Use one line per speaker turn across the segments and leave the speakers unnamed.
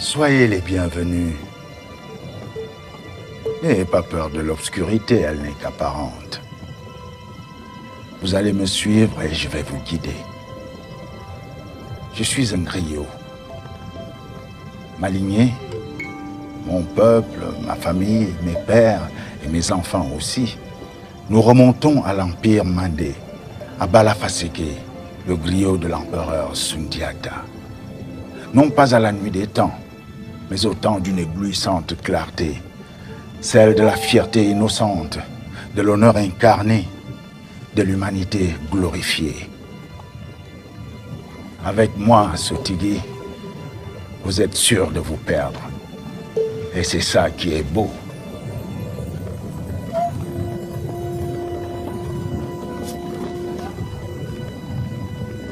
Soyez les bienvenus. N'ayez pas peur de l'obscurité, elle n'est qu'apparente. Vous allez me suivre et je vais vous guider. Je suis un griot. Ma lignée, mon peuple, ma famille, mes pères et mes enfants aussi, nous remontons à l'Empire Mandé, à Balafaseke, le griot de l'empereur Sundiata. Non pas à la nuit des temps, mais au temps d'une éblouissante clarté, celle de la fierté innocente, de l'honneur incarné, de l'humanité glorifiée. Avec moi, Sotigui, vous êtes sûr de vous perdre. Et c'est ça qui est beau.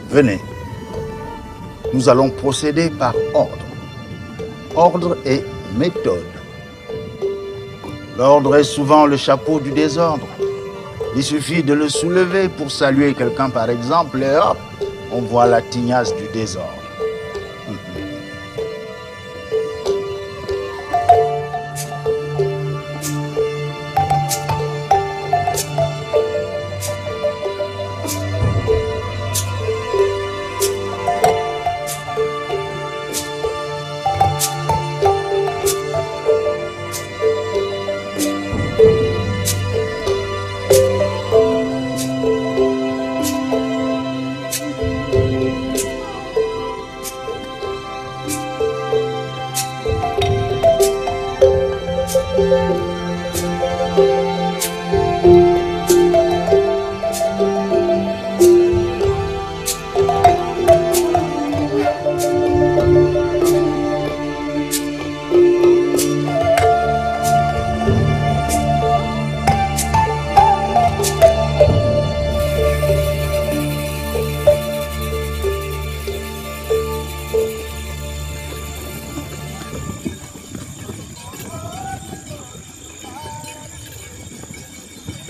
Venez. Nous allons procéder par ordre. Ordre et méthode. L'ordre est souvent le chapeau du désordre. Il suffit de le soulever pour saluer quelqu'un par exemple et hop, on voit la tignasse du désordre.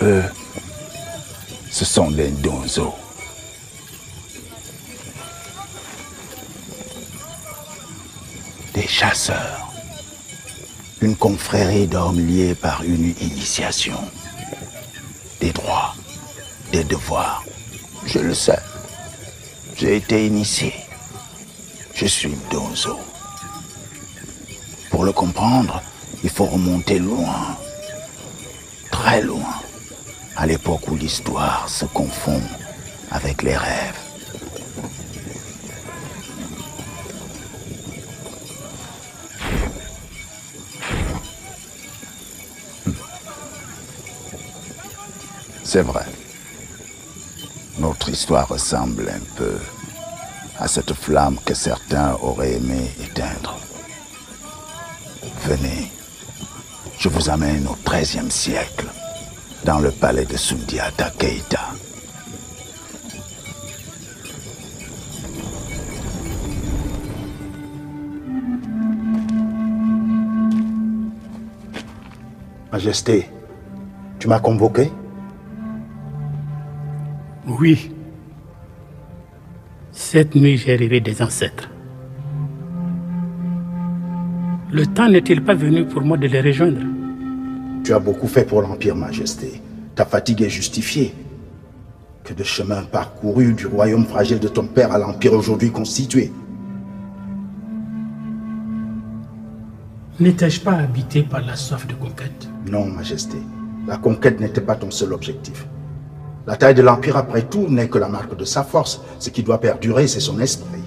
Eux, ce sont des Donzo. Des chasseurs. Une confrérie d'hommes liés par une initiation. Des droits, des devoirs. Je le sais. J'ai été initié. Je suis Donzo. Pour le comprendre, il faut remonter loin. Très loin. À l'époque où l'histoire se confond avec les rêves. C'est vrai. Notre histoire ressemble un peu à cette flamme que certains auraient aimé éteindre. Venez, je vous amène au XIIIe siècle. Dans le palais de Sundiata Keita. Majesté, tu m'as convoqué?
Oui. Cette nuit, j'ai rêvé des ancêtres. Le temps n'est-il pas venu pour moi de les rejoindre?
Tu as beaucoup fait pour l'Empire, Majesté. Ta fatigue est justifiée. Que de chemin parcouru du royaume fragile de ton père à l'Empire aujourd'hui constitué.
N'étais-je pas habité par la soif de conquête?
Non, Majesté. La conquête n'était pas ton seul objectif. La taille de l'Empire, après tout, n'est que la marque de sa force. Ce qui doit perdurer, c'est son esprit.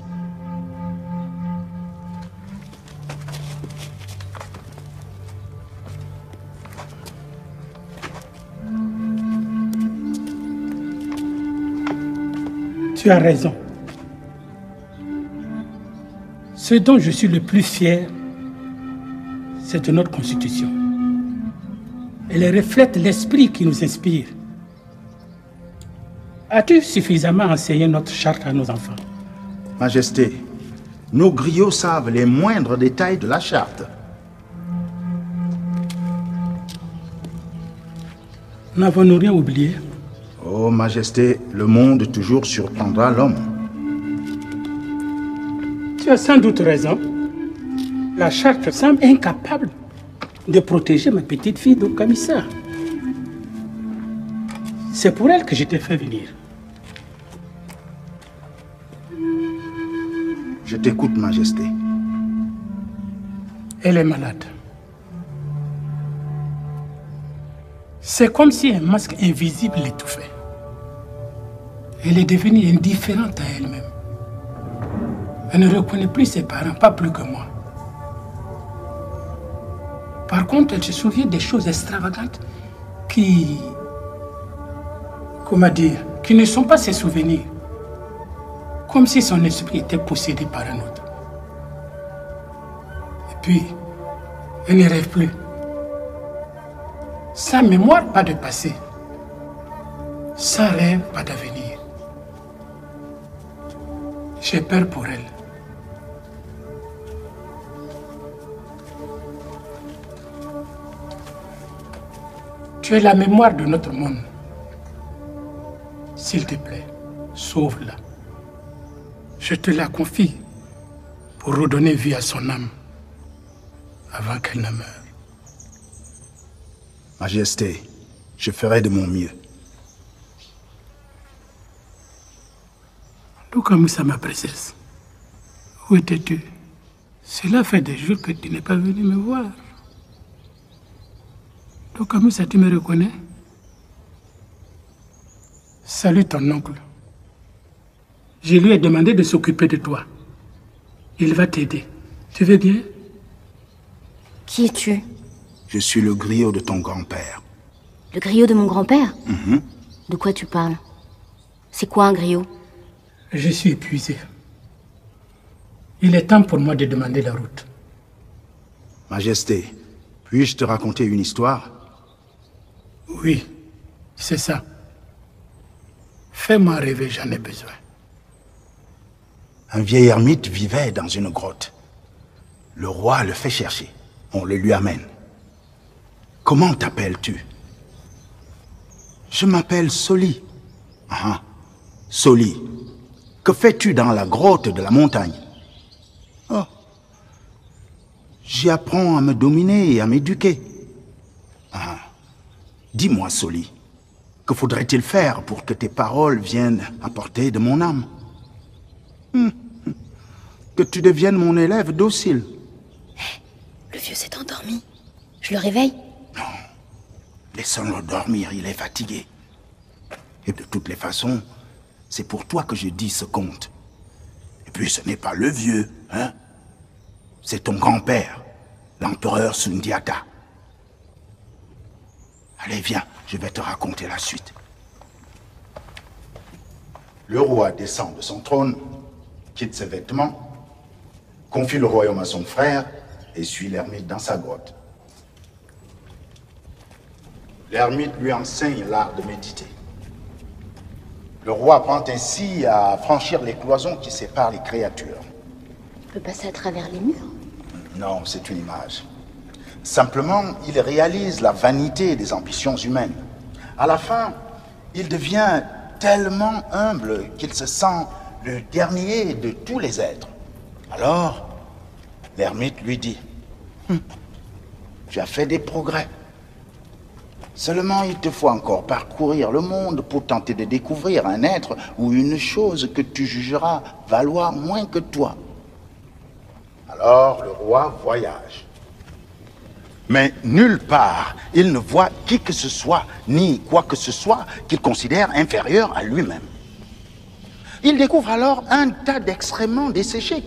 Tu as raison. Ce dont je suis le plus fier, c'est de notre Constitution. Elle reflète l'esprit qui nous inspire. As-tu suffisamment enseigné notre charte à nos enfants?
Majesté, nos griots savent les moindres détails de la charte.
N'avons-nous rien oublié?
Oh, Majesté, le monde toujours surprendra l'homme.
Tu as sans doute raison. La charte semble incapable de protéger ma petite fille d'Okamissa. C'est pour elle que je t'ai fait venir.
Je t'écoute, Majesté.
Elle est malade. C'est comme si un masque invisible l'étouffait. Elle est devenue indifférente à elle-même. Elle ne reconnaît plus ses parents, pas plus que moi. Par contre, elle se souvient des choses extravagantes qui... Comment dire? Qui ne sont pas ses souvenirs. Comme si son esprit était possédé par un autre. Et puis, elle ne rêve plus. Sans mémoire, pas de passé. Sans rêve, pas d'avenir. J'ai peur pour elle. Tu es la mémoire de notre monde. S'il te plaît, sauve-la. Je te la confie pour redonner vie à son âme avant qu'elle ne meure.
Majesté, je ferai de mon mieux.
Okamissa, ma princesse, où étais-tu? Cela fait des jours que tu n'es pas venu me voir. Okamissa, tu me reconnais? Salut ton oncle. Je lui ai demandé de s'occuper de toi. Il va t'aider. Tu veux bien?
Qui es-tu?
Je suis le griot de ton grand-père.
Le griot de mon grand-père? De quoi tu parles? C'est quoi un griot?
Je suis épuisé. Il est temps pour moi de demander la route.
Majesté, puis-je te raconter une histoire?
Oui, c'est ça. Fais-moi rêver, j'en ai besoin.
Un vieil ermite vivait dans une grotte. Le roi le fait chercher. On le lui amène. Comment t'appelles-tu? Je m'appelle Soli. Ah, Soli. Que fais-tu dans la grotte de la montagne? Oh. J'y apprends à me dominer et à m'éduquer. Ah. Dis-moi, Soli, que faudrait-il faire pour que tes paroles viennent à portée de mon âme? Que tu deviennes mon élève docile.
Le vieux s'est endormi. Je le réveille?
Non. Laissons-le dormir, il est fatigué. Et de toutes les façons, c'est pour toi que je dis ce conte. Et puis ce n'est pas le vieux, hein? C'est ton grand-père, l'empereur Sundiata. Allez, viens, je vais te raconter la suite. Le roi descend de son trône, quitte ses vêtements, confie le royaume à son frère et suit l'ermite dans sa grotte. L'ermite lui enseigne l'art de méditer. Le roi apprend ainsi à franchir les cloisons qui séparent les créatures.
On peut passer à travers les murs?
Non, c'est une image. Simplement, il réalise la vanité des ambitions humaines. À la fin, il devient tellement humble qu'il se sent le dernier de tous les êtres. Alors, l'ermite lui dit, tu as fait des progrès. Seulement, il te faut encore parcourir le monde pour tenter de découvrir un être ou une chose que tu jugeras valoir moins que toi. Alors, le roi voyage. Mais nulle part, il ne voit qui que ce soit, ni quoi que ce soit qu'il considère inférieur à lui-même. Il découvre alors un tas d'excréments desséchés.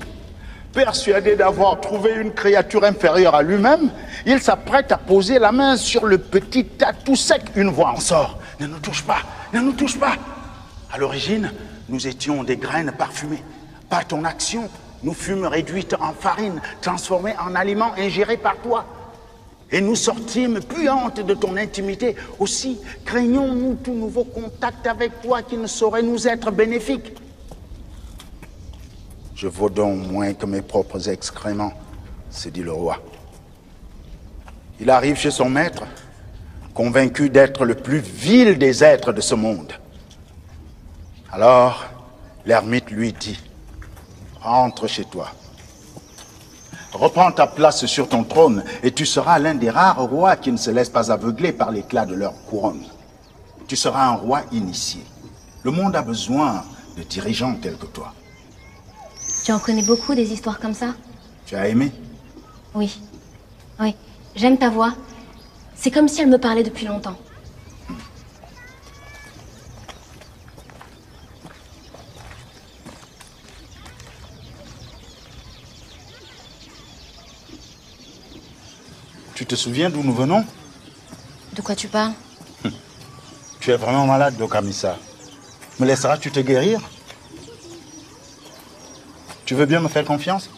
Persuadé d'avoir trouvé une créature inférieure à lui-même, il s'apprête à poser la main sur le petit tas tout sec. Une voix en sort. « Ne nous touche pas, ne nous touche pas !» À l'origine, nous étions des graines parfumées. Par ton action, nous fûmes réduites en farine, transformées en aliments ingérés par toi. Et nous sortîmes puantes de ton intimité. Aussi, craignons-nous tout nouveau contact avec toi qui ne saurait nous être bénéfique. Je vaux donc moins que mes propres excréments, se dit le roi. Il arrive chez son maître, convaincu d'être le plus vil des êtres de ce monde. Alors, l'ermite lui dit, rentre chez toi. Reprends ta place sur ton trône et tu seras l'un des rares rois qui ne se laissent pas aveugler par l'éclat de leur couronne. Tu seras un roi initié. Le monde a besoin de dirigeants tels que toi.
Tu en connais beaucoup des histoires comme ça?
Tu as aimé?
Oui. Oui. J'aime ta voix. C'est comme si elle me parlait depuis longtemps.
Tu te souviens d'où nous venons?
De quoi tu parles?
Tu es vraiment malade, Dokamissa. Me laisseras-tu te guérir? Tu veux bien me faire confiance?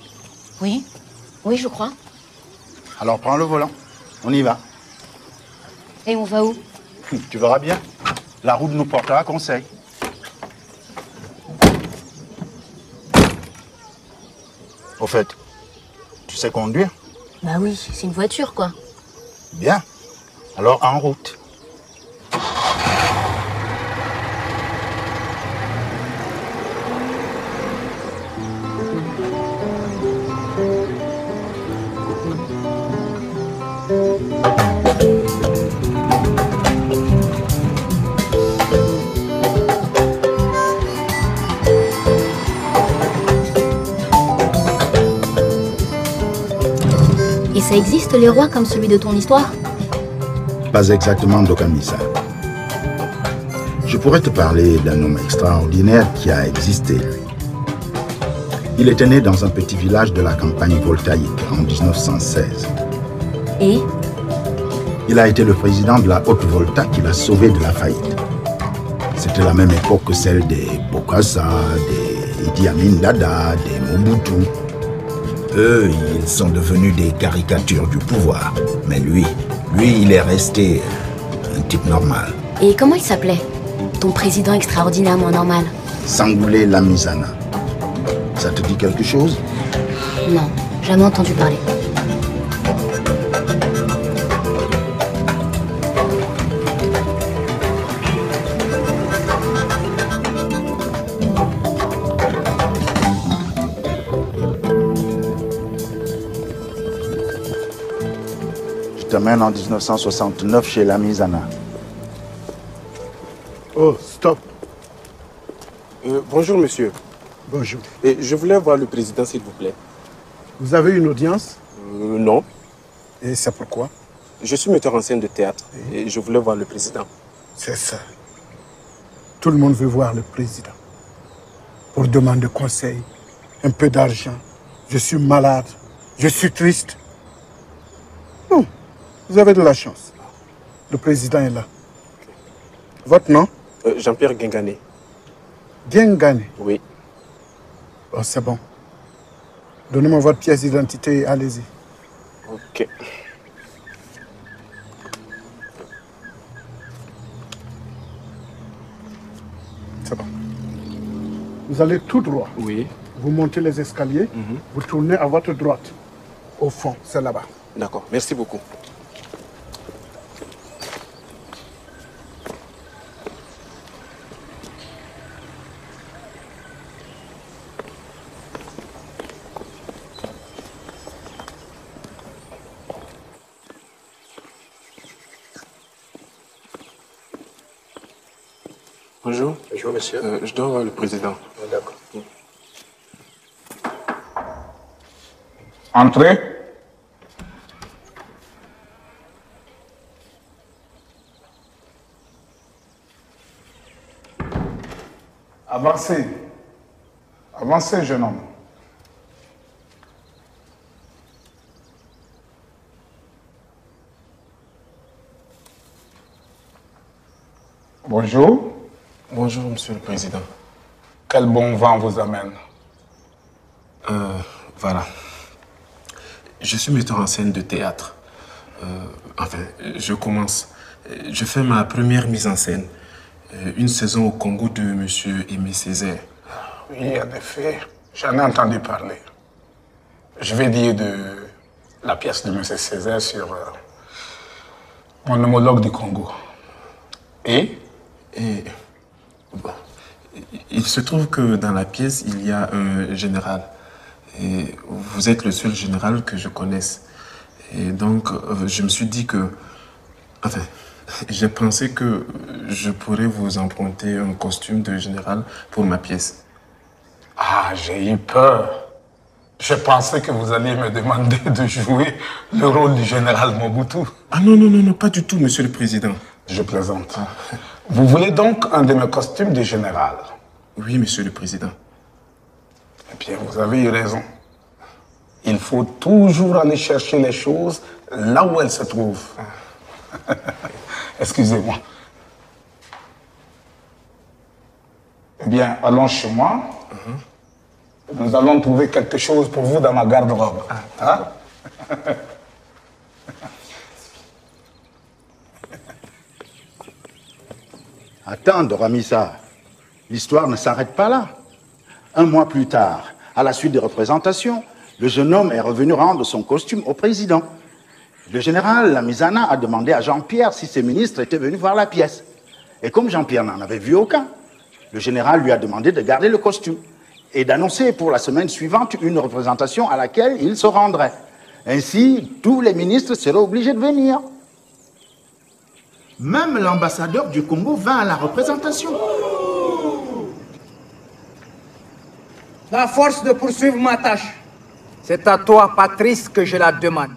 Oui. Oui, je crois.
Alors prends le volant. On y va.
Et on va où?
Tu verras bien. La route nous portera conseil. Au fait, tu sais conduire?
Bah oui, c'est une voiture, quoi.
Bien. Alors en route.
Et ça existe, les rois comme celui de ton histoire?
Pas exactement, Dokamissa. Je pourrais te parler d'un homme extraordinaire qui a existé, lui. Il était né dans un petit village de la campagne voltaïque en 1916.
Et?
Il a été le président de la Haute-Volta qui l'a sauvé de la faillite. C'était la même époque que celle des Bokassa, des Idi Amin Dada, des Mobutu. Eux, ils sont devenus des caricatures du pouvoir. Mais lui, il est resté un type normal.
Et comment il s'appelait? Ton président extraordinairement normal?
Sangoulé Lamizana. Ça te dit quelque chose?
Non, jamais entendu parler.
Je t'amène en 1969 chez Lamizana.
Oh, stop.
Bonjour, monsieur.
Bonjour.
Et je voulais voir le président, s'il vous plaît.
Vous avez une audience?
Non.
Et c'est pourquoi?
Je suis metteur en scène de théâtre et je voulais voir le président.
C'est ça. Tout le monde veut voir le président. Pour demander conseil, un peu d'argent. Je suis malade. Je suis triste. Non, vous avez de la chance. Le président est là. Votre nom?
Jean-Pierre Guingané.
Guingané?
Oui.
Oh, c'est bon. Donnez-moi votre pièce d'identité et allez-y.
Ok.
C'est bon. Vous allez tout droit.
Oui.
Vous montez les escaliers, vous tournez à votre droite. Au fond, c'est là-bas.
D'accord, merci beaucoup. Bonjour.
Bonjour, monsieur.
Je dois voir le président.
D'accord.
Entrez. Avancez. Avancez, jeune homme. Bonjour.
Bonjour, monsieur le président.
Quel bon vent vous amène?
Voilà. Je suis metteur en scène de théâtre. Je commence. Je fais ma première mise en scène. Une saison au Congo de monsieur Aimé Césaire.
Oui, en effet, j'en ai entendu parler. Je vais dire de la pièce de M. Césaire sur mon homologue du Congo. Et
Bon, il se trouve que dans la pièce, il y a un général. Et vous êtes le seul général que je connaisse. Et donc, je me suis dit que... Enfin, j'ai pensé que je pourrais vous emprunter un costume de général pour ma pièce.
Ah, j'ai eu peur. Je pensais que vous alliez me demander de jouer le rôle du général Mobutu.
Ah non, non, non, non, pas du tout, monsieur le président.
Je plaisante. Vous voulez donc un de mes costumes de général?
Oui, monsieur le président.
Eh bien, vous avez eu raison. Il faut toujours aller chercher les choses là où elles se trouvent. Excusez-moi. Eh bien, allons chez moi. Nous allons trouver quelque chose pour vous dans ma garde-robe. Hein?
Attends, Doramisa. L'histoire ne s'arrête pas là. Un mois plus tard, à la suite des représentations, le jeune homme est revenu rendre son costume au président. Le général Lamizana a demandé à Jean-Pierre si ses ministres étaient venus voir la pièce. Et comme Jean-Pierre n'en avait vu aucun, le général lui a demandé de garder le costume et d'annoncer pour la semaine suivante une représentation à laquelle il se rendrait. Ainsi, tous les ministres seraient obligés de venir. Même l'ambassadeur du Congo vint à la représentation.
La force de poursuivre ma tâche, c'est à toi, Patrice, que je la demande.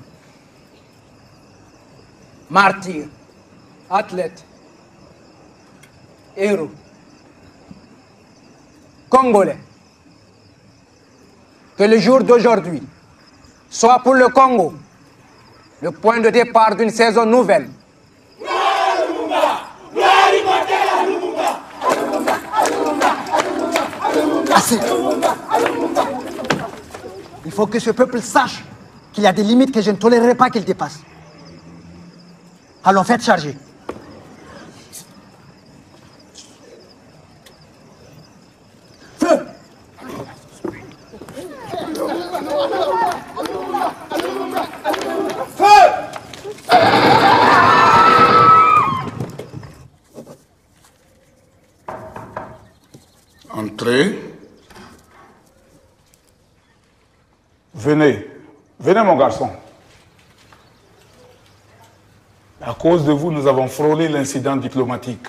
Martyr, athlète, héros, Congolais. Que le jour d'aujourd'hui soit pour le Congo le point de départ d'une saison nouvelle.
Assez. Il faut que ce peuple sache qu'il y a des limites que je ne tolérerai pas qu'il dépasse. Allons, faites charger. Feu!
Entrez. Venez. Venez, mon garçon. À cause de vous, nous avons frôlé l'incident diplomatique.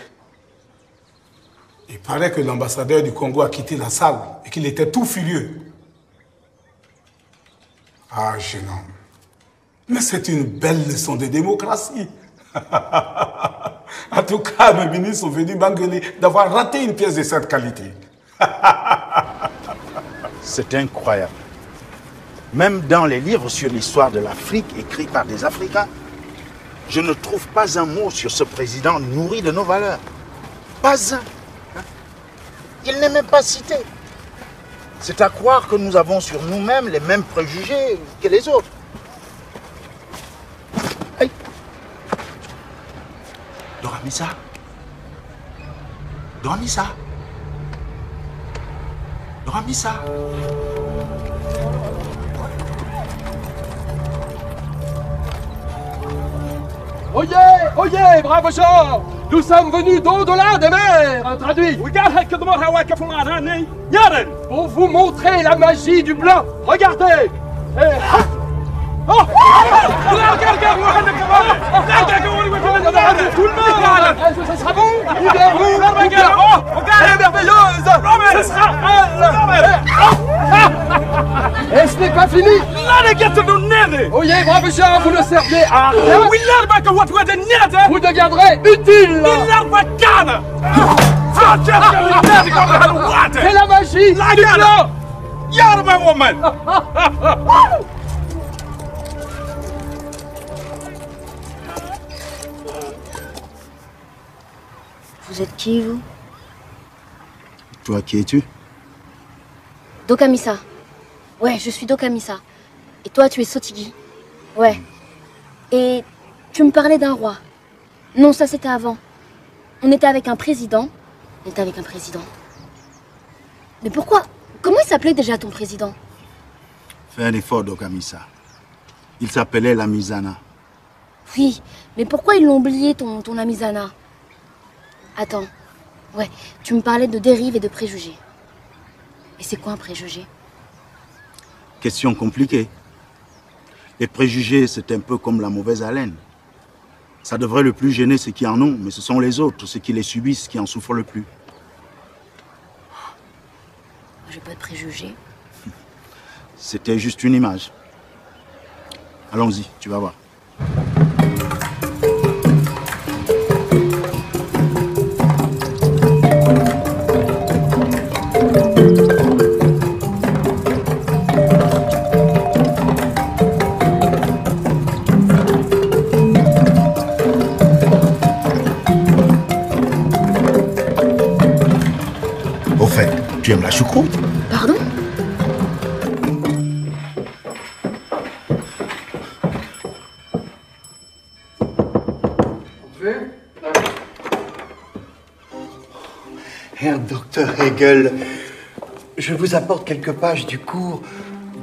Il paraît que l'ambassadeur du Congo a quitté la salle et qu'il était tout furieux. Ah, jeune homme. Mais c'est une belle leçon de démocratie. En tout cas, mes ministres sont venus m'engueuler d'avoir raté une pièce de cette qualité.
C'est incroyable. Même dans les livres sur l'histoire de l'Afrique écrits par des Africains, je ne trouve pas un mot sur ce président nourri de nos valeurs. Pas un. Il n'est même pas cité. C'est à croire que nous avons sur nous-mêmes les mêmes préjugés que les autres. Hey. Doramisa. Doramisa. Doramisa.
Oyez, oyez, braves gens! Nous sommes venus d'au-delà des mers, traduit. Pour vous montrer la magie du blanc. Regardez! Oh! Tout le monde! Ce sera bon? Ou bien vous? Elle est merveilleuse! Ce sera elle! Et ce n'est pas fini! Oyez, braves gens, vous ne servez à rien! Vous deviendrez utile! C'est la magie du blanc!
Vous êtes qui, vous?
Toi, qui es-tu?
Dokamisa. Ouais, je suis Dokamisa. Et toi, tu es Sotigi. Ouais. Et tu me parlais d'un roi. Non, ça c'était avant. On était avec un président. On était avec un président. Mais pourquoi? Comment il s'appelait déjà ton président?
Fais un effort, Dokamisa. Il s'appelait Lamizana.
Oui, mais pourquoi ils l'ont oublié, ton Lamizana? Attends. Ouais, tu me parlais de dérives et de préjugés. Et c'est quoi un préjugé?
Question compliquée. Les préjugés, c'est un peu comme la mauvaise haleine. Ça devrait le plus gêner ceux qui en ont, mais ce sont les autres, ceux qui les subissent, qui en souffrent le plus.
J'ai pas de préjugés.
C'était juste une image. Allons-y, tu vas voir. Au fait, tu aimes la choucroute?
Pardon?
Herr Dr. Hegel, je vous apporte quelques pages du cours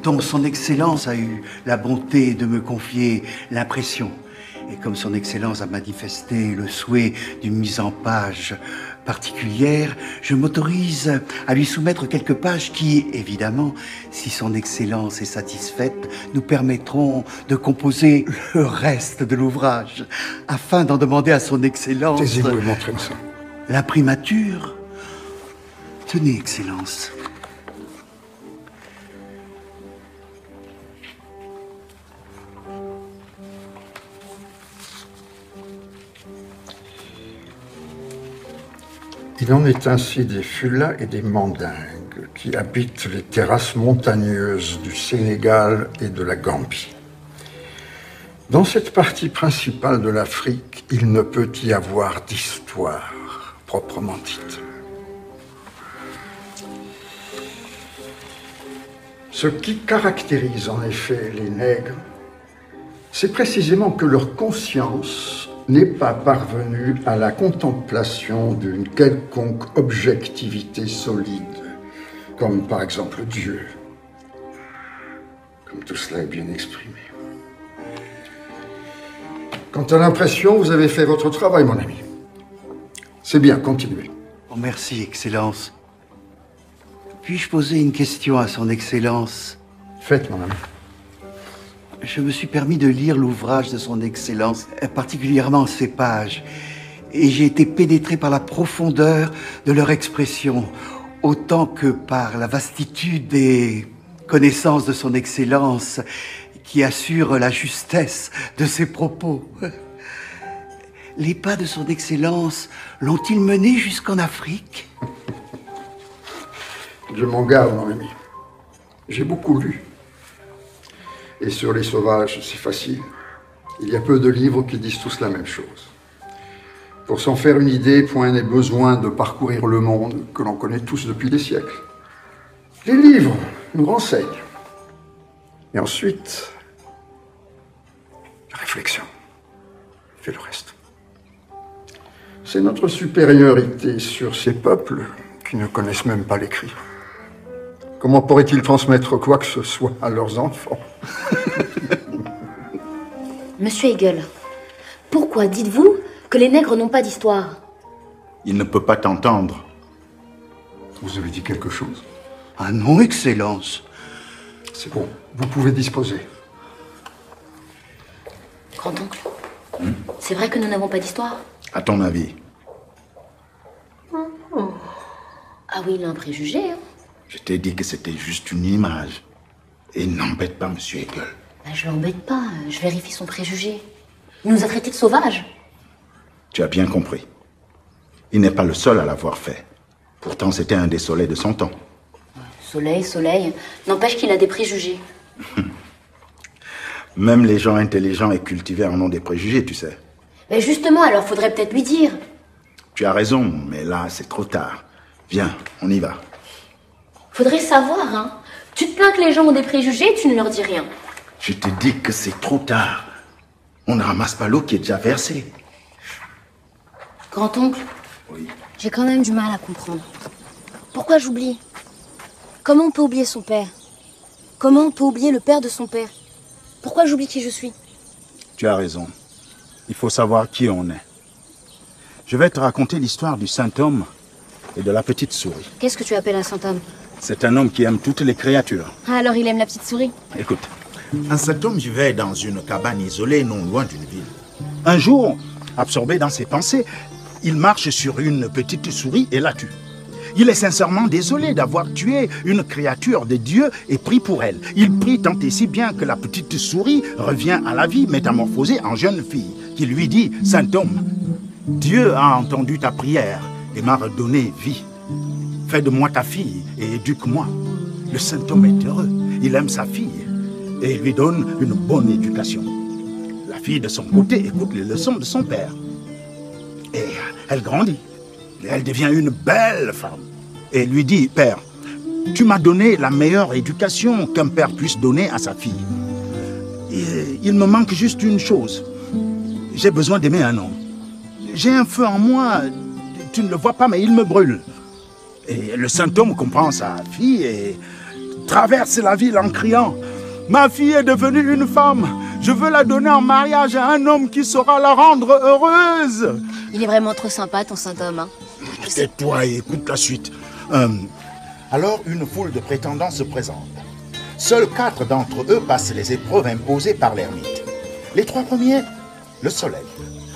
dont Son Excellence a eu la bonté de me confier l'impression. Et comme Son Excellence a manifesté le souhait d'une mise en page particulière, je m'autorise à lui soumettre quelques pages qui, évidemment, si Son Excellence est satisfaite, nous permettront de composer le reste de l'ouvrage, afin d'en demander à Son Excellence...
Taisez-vous et montrez-moi ça.
L'imprimature. Tenez, Excellence.
Il en est ainsi des Fulas et des Mandingues qui habitent les terrasses montagneuses du Sénégal et de la Gambie. Dans cette partie principale de l'Afrique, il ne peut y avoir d'histoire proprement dite. Ce qui caractérise en effet les nègres, c'est précisément que leur conscience n'est pas parvenue à la contemplation d'une quelconque objectivité solide, comme par exemple Dieu, comme tout cela est bien exprimé. Quant à l'impression, vous avez fait votre travail, mon ami. C'est bien, continuez.
Oh, merci, Excellence. Puis-je poser une question à Son Excellence?
Faites, mon ami.
Je me suis permis de lire l'ouvrage de Son Excellence, particulièrement ces pages, et j'ai été pénétré par la profondeur de leur expression, autant que par la vastitude des connaissances de Son Excellence, qui assure la justesse de ses propos. Les pas de Son Excellence l'ont-ils mené jusqu'en Afrique?
Je m'en garde, mon ami. J'ai beaucoup lu. Et sur les sauvages, c'est facile. Il y a peu de livres qui disent tous la même chose. Pour s'en faire une idée, point n'est besoin de parcourir le monde que l'on connaît tous depuis des siècles. Les livres nous renseignent. Et ensuite, la réflexion fait le reste. C'est notre supériorité sur ces peuples qui ne connaissent même pas l'écrit. Comment pourraient-ils transmettre quoi que ce soit à leurs enfants?
Monsieur Hegel, pourquoi dites-vous que les nègres n'ont pas d'histoire?
Il ne peut pas t'entendre.
Vous avez dit quelque chose?
Ah non, Excellence.
C'est bon, vous pouvez disposer.
Grand-oncle, c'est vrai que nous n'avons pas d'histoire?
À ton avis?
Ah oui, il a un préjugé, hein?
Je t'ai dit que c'était juste une image. Et n'embête pas, monsieur Hegel.
Ben, je l'embête pas, je vérifie son préjugé. Il nous a traités de sauvages.
Tu as bien compris. Il n'est pas le seul à l'avoir fait. Pourtant, c'était un des soleils de son temps.
Soleil, n'empêche qu'il a des préjugés.
Même les gens intelligents et cultivés en ont des préjugés, tu sais.
Ben justement, alors faudrait peut-être lui dire.
Tu as raison, mais là, c'est trop tard. Viens, on y va.
Faudrait savoir, hein. Tu te plains que les gens ont des préjugés et tu ne leur dis rien.
Je te dis que c'est trop tard. On ne ramasse pas l'eau qui est déjà versée.
Grand-oncle,
Oui.
j'ai quand même du mal à comprendre. Pourquoi j'oublie? Comment on peut oublier son père? Comment on peut oublier le père de son père? Pourquoi j'oublie qui je suis?
Tu as raison. Il faut savoir qui on est. Je vais te raconter l'histoire du saint homme et de la petite souris.
Qu'est-ce que tu appelles un saint homme?
C'est un homme qui aime toutes les créatures.
Ah, alors il aime la petite souris.
Écoute, un cet homme vivait dans une cabane isolée non loin d'une ville. Un jour, absorbé dans ses pensées, il marche sur une petite souris et la tue. Il est sincèrement désolé d'avoir tué une créature de Dieu et prie pour elle. Il prie tant et si bien que la petite souris revient à la vie métamorphosée en jeune fille, qui lui dit « Saint homme, Dieu a entendu ta prière et m'a redonné vie. Fais de moi ta fille et éduque-moi. » Le saint homme est heureux, il aime sa fille et lui donne une bonne éducation. La fille de son côté écoute les leçons de son père. Et elle grandit. Elle devient une belle femme. Et lui dit, « Père, tu m'as donné la meilleure éducation qu'un père puisse donner à sa fille. Et il me manque juste une chose. J'ai besoin d'aimer un homme. J'ai un feu en moi, tu ne le vois pas, mais il me brûle. » Et le saint homme comprend sa fille et traverse la ville en criant, « Ma fille est devenue une femme. Je veux la donner en mariage à un homme qui saura la rendre heureuse. »
Il est vraiment trop sympa, ton saint homme. Hein.
Tais-toi et écoute la suite. Alors, une foule de prétendants se présente. Seuls 4 d'entre eux passent les épreuves imposées par l'ermite. Les 3 premiers, le soleil,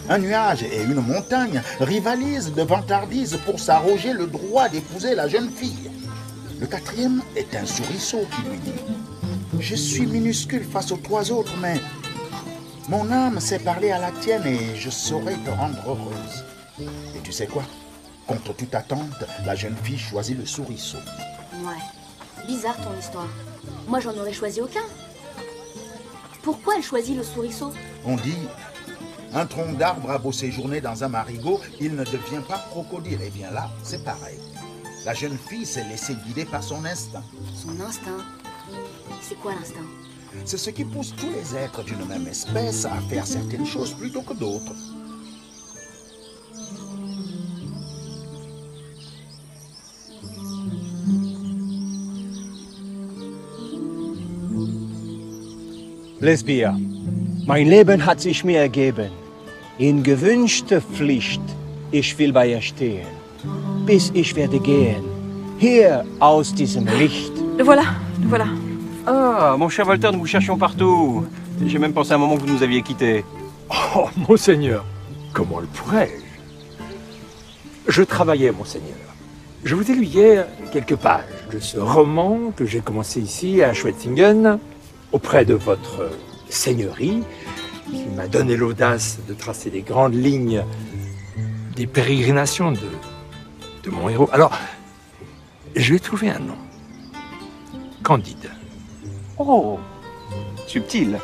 un nuage et une montagne rivalisent de vantardise pour s'arroger le droit d'épouser la jeune fille. Le 4e est un souriceau qui lui dit « Je suis minuscule face aux 3 autres, mais mon âme sait parler à la tienne et je saurai te rendre heureuse. » Et tu sais quoi? Contre toute attente, la jeune fille choisit le souriceau.
Ouais, bizarre ton histoire. Moi, j'en aurais choisi aucun. Pourquoi elle choisit le souriceau?
On dit, un tronc d'arbre a beau séjourner dans un marigot, il ne devient pas crocodile. Eh bien là, c'est pareil. La jeune fille s'est laissée guider par son instinct.
Son instinct? C'est quoi l'instinct?
C'est ce qui pousse tous les êtres d'une même espèce à faire certaines choses plutôt que d'autres.
Lesbia, mein Leben hat sich mir ergeben. In gewünschter Pflicht, ich will bei ihr stehen, bis ich werde gehen, hier aus diesem Licht.
Le voilà, le voilà.
Ah, mon cher Voltaire, nous vous cherchions partout. J'ai même pensé à un moment que vous nous aviez quittés.
Oh, monseigneur, comment le pourrais-je? Je travaillais, monseigneur. Je vous ai lu hier quelques pages de ce roman que j'ai commencé ici à Schwetzingen, auprès de votre seigneurie, qui m'a donné l'audace de tracer les grandes lignes des pérégrinations de mon héros. Alors, je vais trouver un nom. Candide.
Oh, subtil.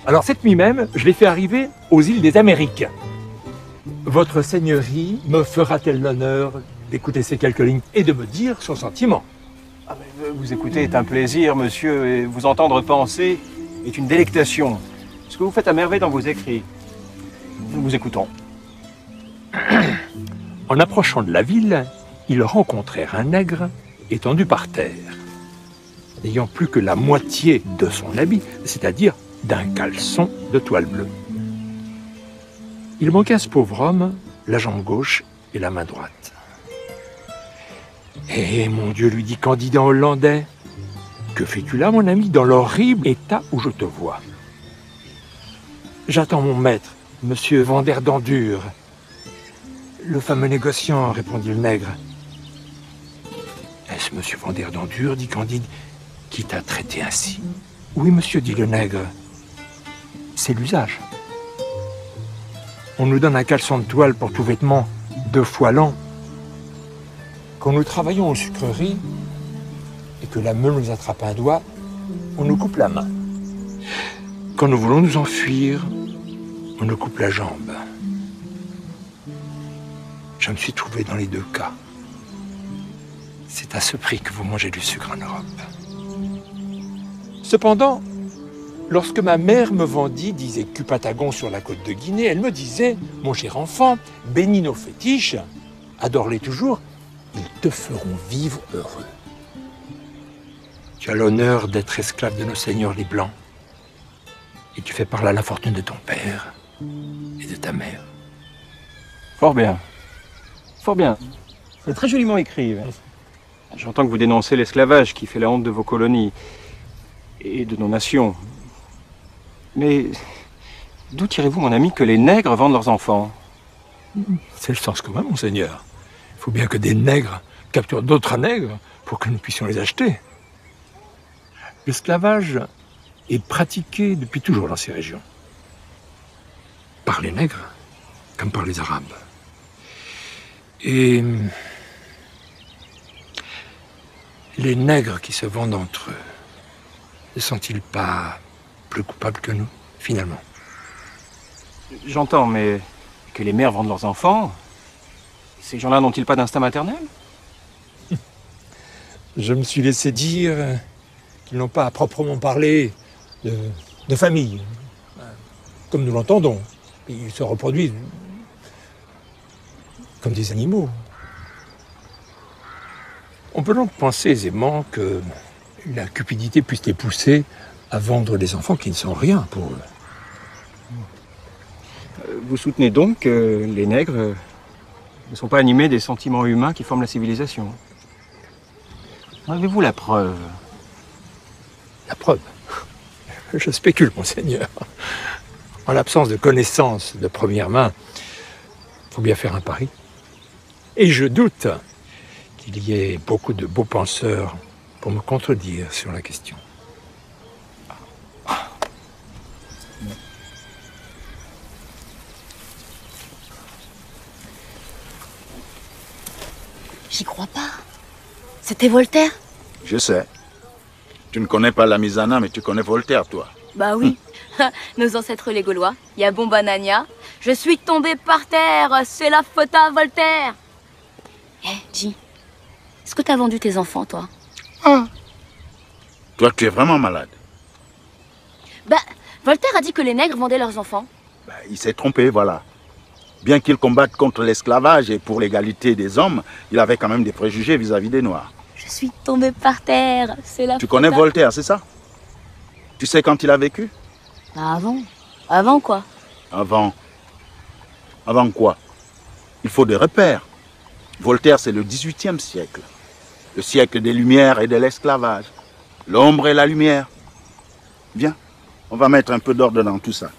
Alors, cette nuit même, je l'ai fait arriver aux îles des Amériques. Votre seigneurie me fera-t-elle l'honneur d'écouter ces quelques lignes et de me dire son sentiment?
Ah, vous écouter est un plaisir, monsieur, et vous entendre penser est une délectation. Ce que vous faites à merveille dans vos écrits. Nous vous écoutons.
En approchant de la ville, ils rencontrèrent un nègre étendu par terre, n'ayant plus que la moitié de son habit, c'est-à-dire d'un caleçon de toile bleue. Il manquait à ce pauvre homme la jambe gauche et la main droite. « Eh, mon Dieu, lui dit Candide en hollandais, que fais-tu là, mon ami, dans l'horrible état où je te vois ?»« J'attends mon maître, monsieur Vanderdendure. »« Le fameux négociant, répondit le nègre. »« Est-ce monsieur Vanderdendure, dit Candide, qui t'a traité ainsi ?»« Oui, monsieur, dit le nègre. C'est l'usage. On nous donne un caleçon de toile pour tout vêtement 2 fois l'an. Quand nous travaillons aux sucreries et que la meule nous attrape un doigt, on nous coupe la main. Quand nous voulons nous enfuir, on nous coupe la jambe. Je me suis trouvé dans les 2 cas. C'est à ce prix que vous mangez du sucre en Europe. Cependant, lorsque ma mère me vendit 10 écus Patagon sur la côte de Guinée, elle me disait, mon cher enfant, bénis nos fétiches, adore-les toujours, ils te feront vivre heureux. Tu as l'honneur d'être esclave de nos seigneurs les Blancs, et tu fais par là la fortune de ton père et de ta mère.
Fort bien. Fort bien. C'est très joliment écrit. J'entends que vous dénoncez l'esclavage qui fait la honte de vos colonies et de nos nations. Mais d'où tirez-vous, mon ami, que les nègres vendent leurs enfants?
C'est le sens commun, monseigneur. Il faut bien que des nègres capturent d'autres nègres pour que nous puissions les acheter. L'esclavage est pratiqué depuis toujours dans ces régions. Par les nègres, comme par les Arabes. Et les nègres qui se vendent entre eux, ne sont-ils pas plus coupables que nous, finalement?
J'entends, mais que les mères vendent leurs enfants, ces gens-là n'ont-ils pas d'instinct maternel?
Je me suis laissé dire qu'ils n'ont pas à proprement parler de famille, comme nous l'entendons. Ils se reproduisent comme des animaux. On peut donc penser aisément que la cupidité puisse les pousser à vendre des enfants qui ne sont rien pour eux.
Vous soutenez donc que les nègres ne sont pas animés des sentiments humains qui forment la civilisation? Avez-vous la preuve?
La preuve? Je spécule, monseigneur. En l'absence de connaissances de première main, il faut bien faire un pari. Et je doute qu'il y ait beaucoup de beaux penseurs pour me contredire sur la question.
J'y crois pas. C'était Voltaire?
Je sais. Tu ne connais pas la Misana, mais tu connais Voltaire, toi.
Bah oui. Nos ancêtres les Gaulois. Il y a Bombanania. Je suis tombé par terre. C'est la faute à Voltaire. Eh, dis. Est-ce que t'as vendu tes enfants, toi?
Ah. Toi, tu es vraiment malade.
Bah, Voltaire a dit que les nègres vendaient leurs enfants.
Bah, il s'est trompé, voilà. Bien qu'il combatte contre l'esclavage et pour l'égalité des hommes, il avait quand même des préjugés vis-à-vis des Noirs.
Je suis tombé par terre. C'est la faute.
Tu connais Voltaire, c'est ça? Tu sais quand il a vécu?
Bah avant. Avant quoi?
Avant. Avant quoi? Il faut des repères. Voltaire, c'est le XVIIIe siècle. Le siècle des Lumières et de l'esclavage. L'ombre et la lumière. Viens, on va mettre un peu d'ordre dans tout ça.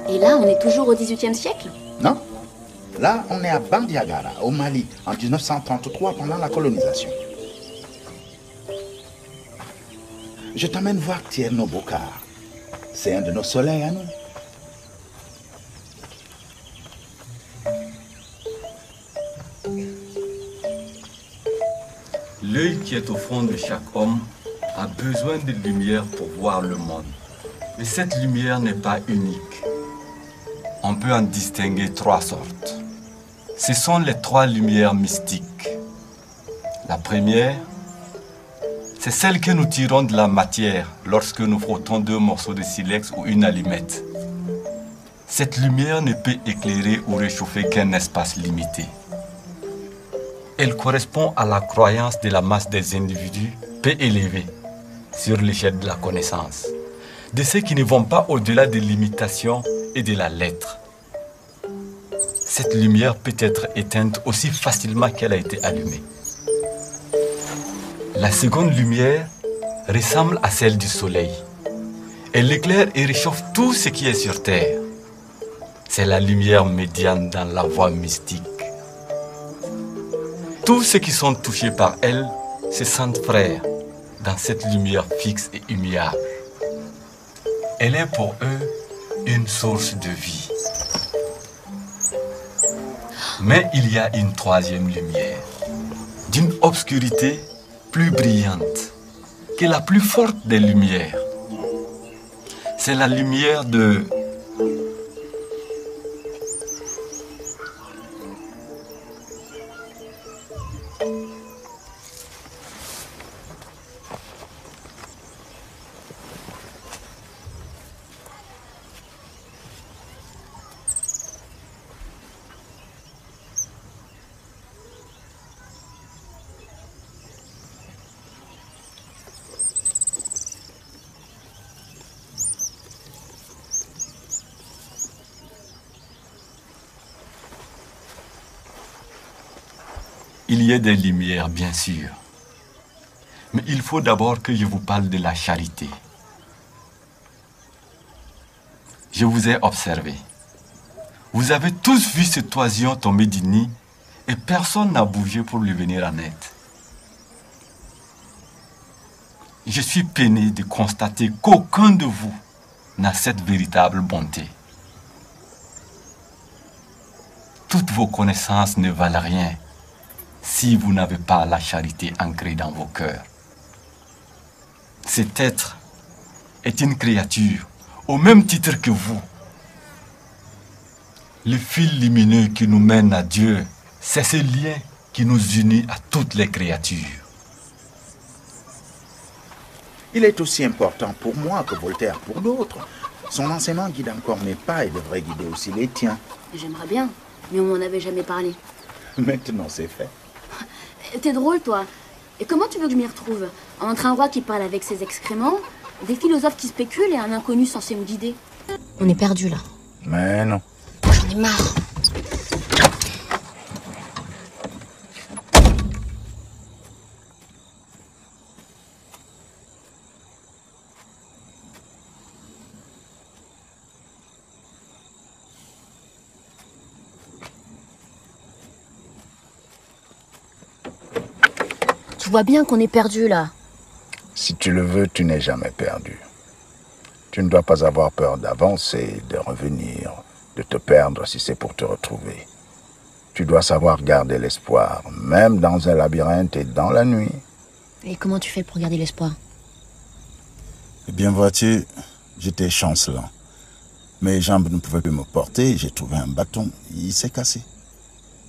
Et là, on est toujours au XVIIIe siècle?
Non. Là, on est à Bandiagara, au Mali, en 1933, pendant la colonisation. Je t'emmène voir Tierno Bokar. C'est un de nos soleils à nous.
L'œil qui est au fond de chaque homme a besoin de lumière pour voir le monde. Mais cette lumière n'est pas unique. On peut en distinguer trois sortes. Ce sont les trois lumières mystiques. La première, c'est celle que nous tirons de la matière lorsque nous frottons deux morceaux de silex ou une allumette. Cette lumière ne peut éclairer ou réchauffer qu'un espace limité. Elle correspond à la croyance de la masse des individus peu élevée sur l'échelle de la connaissance, de ceux qui ne vont pas au-delà des limitations et de la lettre. Cette lumière peut être éteinte aussi facilement qu'elle a été allumée. La seconde lumière ressemble à celle du soleil. Elle éclaire et réchauffe tout ce qui est sur terre. C'est la lumière médiane dans la voie mystique. Tous ceux qui sont touchés par elle se sentent frères dans cette lumière fixe et immuable. Elle est pour eux une source de vie. Mais il y a une troisième lumière, d'une obscurité plus brillante, qui est la plus forte des lumières. C'est la lumière de... Il y a des lumières, bien sûr. Mais il faut d'abord que je vous parle de la charité. Je vous ai observé. Vous avez tous vu ce toison tomber du nid et personne n'a bougé pour lui venir en aide. Je suis peiné de constater qu'aucun de vous n'a cette véritable bonté. Toutes vos connaissances ne valent rien si vous n'avez pas la charité ancrée dans vos cœurs. Cet être est une créature au même titre que vous. Le fil lumineux qui nous mène à Dieu, c'est ce lien qui nous unit à toutes les créatures.
Il est aussi important pour moi que Voltaire pour d'autres. Son enseignement guide encore mes pas et devrait guider aussi les tiens.
J'aimerais bien, mais on m'en avait jamais parlé.
Maintenant, c'est fait.
T'es drôle, toi. Et comment tu veux que je m'y retrouve? Entre un roi qui parle avec ses excréments, des philosophes qui spéculent et un inconnu censé me guider. On est perdu là.
Mais non.
J'en ai marre. Tu vois bien qu'on est perdu là.
Si tu le veux, tu n'es jamais perdu. Tu ne dois pas avoir peur d'avancer, de revenir, de te perdre si c'est pour te retrouver. Tu dois savoir garder l'espoir, même dans un labyrinthe et dans la nuit.
Et comment tu fais pour garder l'espoir?
Eh bien, vois-tu, j'étais chancelant. Mes jambes ne pouvaient plus me porter, j'ai trouvé un bâton, il s'est cassé.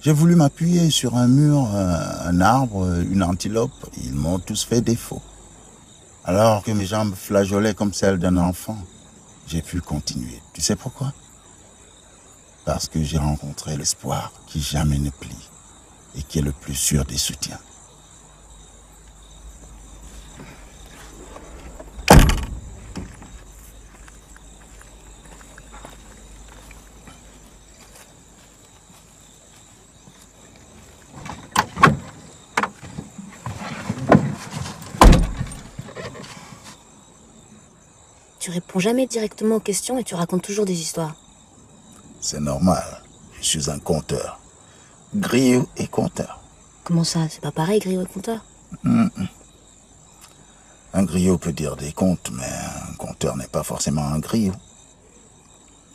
J'ai voulu m'appuyer sur un mur, un arbre, une antilope, ils m'ont tous fait défaut. Alors que mes jambes flageolaient comme celles d'un enfant, j'ai pu continuer. Tu sais pourquoi? Parce que j'ai rencontré l'espoir qui jamais ne plie et qui est le plus sûr des soutiens.
Tu réponds jamais directement aux questions et tu racontes toujours des histoires.
C'est normal. Je suis un conteur. Griot et conteur.
Comment ça? C'est pas pareil, griot et conteur?
Un griot peut dire des contes, mais un conteur n'est pas forcément un griot.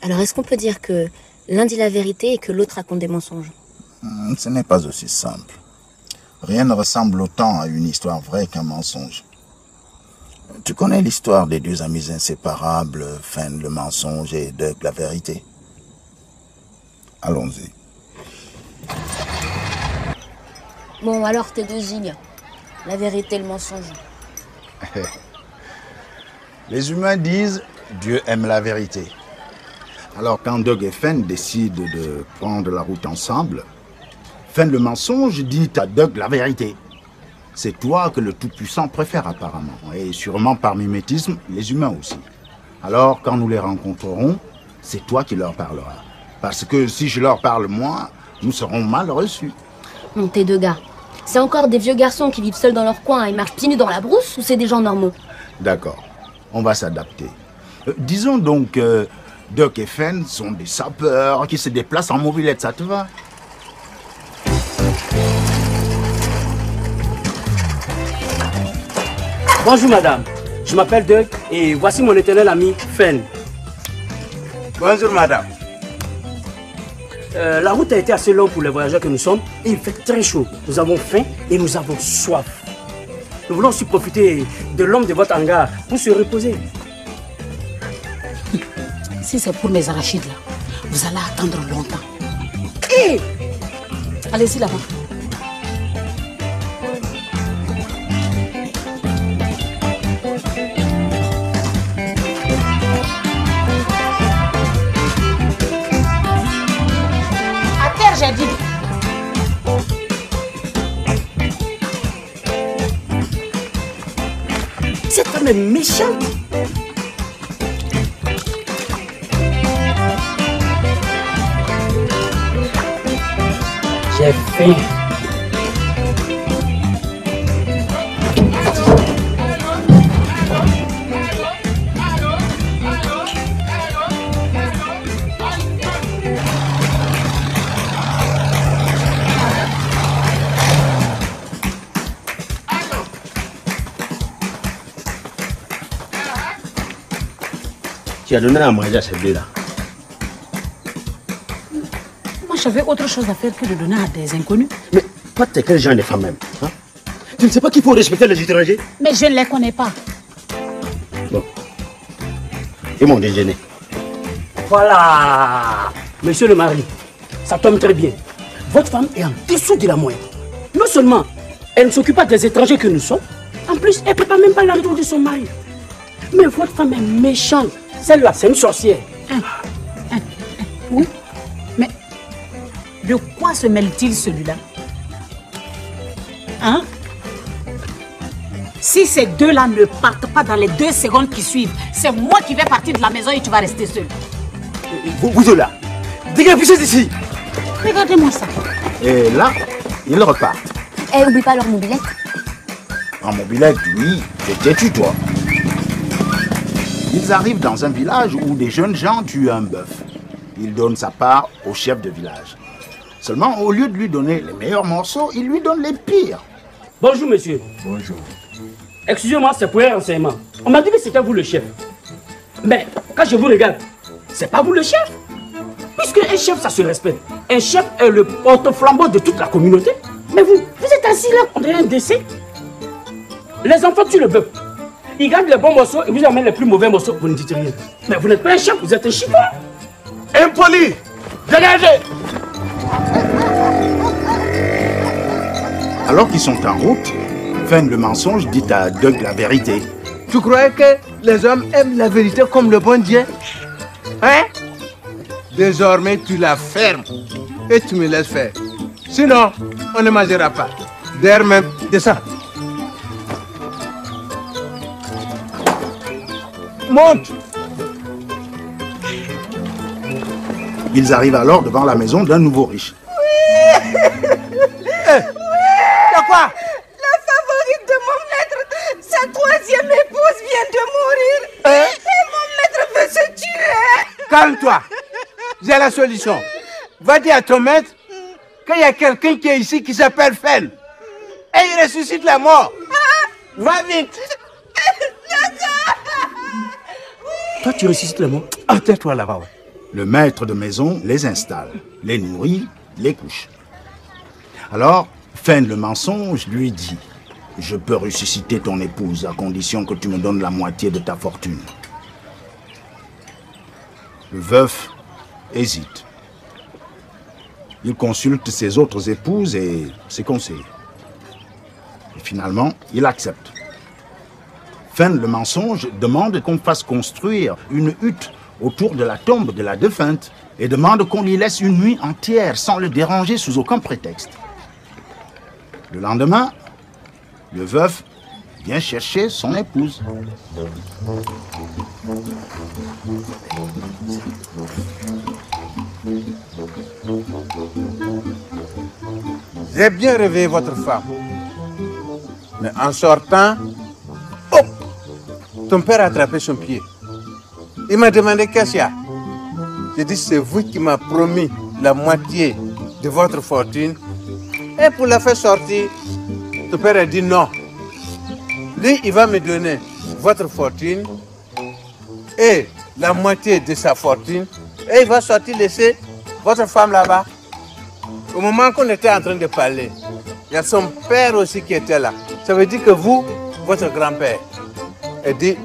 Alors est-ce qu'on peut dire que l'un dit la vérité et que l'autre raconte des mensonges?
Ce n'est pas aussi simple. Rien ne ressemble autant à une histoire vraie qu'un mensonge. Tu connais l'histoire des deux amis inséparables, Fen le mensonge et Doug la vérité? Allons-y.
Bon, alors tes deux zignes. La vérité et le mensonge.
Les humains disent Dieu aime la vérité. Alors quand Doug et Fen décident de prendre la route ensemble, Fen le mensonge dit à Doug la vérité. C'est toi que le Tout-Puissant préfère apparemment, et sûrement par mimétisme, les humains aussi. Alors quand nous les rencontrerons, c'est toi qui leur parleras. Parce que si je leur parle moi, nous serons mal reçus.
Tes deux gars, c'est encore des vieux garçons qui vivent seuls dans leur coin et marchent pieds nus dans la brousse, ou c'est des gens normaux?
D'accord, on va s'adapter. Disons donc que Doc et Fen sont des sapeurs qui se déplacent en mobilette, ça te va?
Bonjour madame, je m'appelle Doug et voici mon éternel ami Fen.
Bonjour madame.
La route a été assez longue pour les voyageurs que nous sommes et il fait très chaud. Nous avons faim et nous avons soif. Nous voulons aussi profiter de l'homme de votre hangar pour se reposer.
Si c'est pour mes arachides là, vous allez attendre longtemps.
Hey!
Allez-y là-bas. J'ai dit.
Cette femme est méchante. J'ai faim.
tu as donné à manger à ces deux-là?
Moi, j'avais autre chose à faire que de donner à des inconnus.
Mais toi, t'es quel genre de femme même, hein? Tu ne sais pas qu'il faut respecter les étrangers?
Mais je ne les connais pas.
Bon. Et mon déjeuner?
Voilà. Monsieur le mari, ça tombe très bien. Votre femme est en dessous de la moyenne. Non seulement elle ne s'occupe pas des étrangers que nous sommes, en plus, elle ne prépare même pas la retour de son mari. Mais votre femme est méchante. Celle-là, c'est une sorcière.
Oui, mais de quoi se mêle-t-il celui-là? Hein? Si ces deux-là ne partent pas dans les 2 secondes qui suivent, c'est moi qui vais partir de la maison et tu vas rester seul.
Vous deux là, dégagez d'ici.
Regardez-moi ça.
Et là, ils repartent.
Eh, oublie pas leur mobilette.
En mobilette, oui, t'es toi. Ils arrivent dans un village où des jeunes gens tuent un bœuf. Ils donnent sa part au chef de village. Seulement, au lieu de lui donner les meilleurs morceaux, ils lui donnent les pires.
Bonjour, monsieur.
Bonjour.
Excusez-moi, c'est pour un renseignement. On m'a dit que c'était vous le chef. Mais quand je vous regarde, c'est pas vous le chef. Puisque un chef, ça se respecte. Un chef est le porte-flambeau de toute la communauté. Mais vous êtes assis là, on dirait un décès. Les enfants tuent le bœuf. Ils gardent les bons morceaux et vous amènent les plus mauvais morceaux. Vous ne dites rien. Mais vous n'êtes pas un chef, vous êtes un chiffon.
Impoli! Dégagez!
Alors qu'ils sont en route, Fen le mensonge dit à Doug la vérité.
Tu croyais que les hommes aiment la vérité comme le bon Dieu? Hein? Désormais, tu la fermes et tu me laisses faire. Sinon, on ne mangera pas. D'ailleurs même, descends. Monte!
Ils arrivent alors devant la maison d'un nouveau riche.
C'est quoi?
La favorite de mon maître, sa 3e épouse vient de mourir. Et mon maître veut se tuer.
Calme-toi. J'ai la solution. Va dire à ton maître qu'il y a quelqu'un qui est ici qui s'appelle Fen. Et il ressuscite la mort. Va vite.
Toi, tu ressuscites le mot. Tais-toi là-bas. Ouais.
Le maître de maison les installe, les nourrit, les couche. Alors, Fen le mensonge lui dit: je peux ressusciter ton épouse à condition que tu me donnes la moitié de ta fortune. Le veuf hésite. Il consulte ses autres épouses et ses conseillers. Et finalement, il accepte. Fen le mensonge demande qu'on fasse construire une hutte autour de la tombe de la défunte et demande qu'on l'y laisse une nuit entière sans le déranger sous aucun prétexte. Le lendemain, le veuf vient chercher son épouse.
J'ai bien réveillé votre femme. Mais en sortant, hop, ton père a attrapé son pied. Il m'a demandé qu'est-ce qu'il y a. J'ai dit, c'est vous qui m'avez promis la moitié de votre fortune. Et pour la faire sortir, ton père a dit non. Lui, il va me donner votre fortune et la moitié de sa fortune. Et il va sortir laisser votre femme là-bas. Au moment qu'on était en train de parler, il y a son père aussi qui était là. Ça veut dire que vous, votre grand-père, a dit,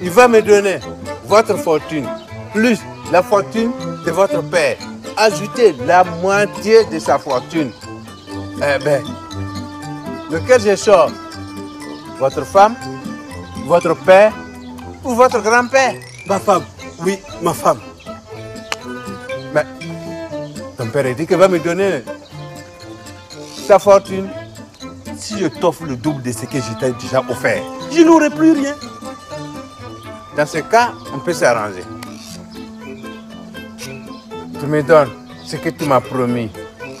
il va me donner votre fortune, plus la fortune de votre père. Ajoutez la moitié de sa fortune. Eh bien, lequel je sors? Votre femme, votre père ou votre grand-père?
Ma femme, oui, ma femme.
Mais ton père a dit qu'il va me donner sa fortune. Si je t'offre le double de ce que je t'ai déjà offert, je n'aurai plus rien. Dans ce cas, on peut s'arranger. Tu me donnes ce que tu m'as promis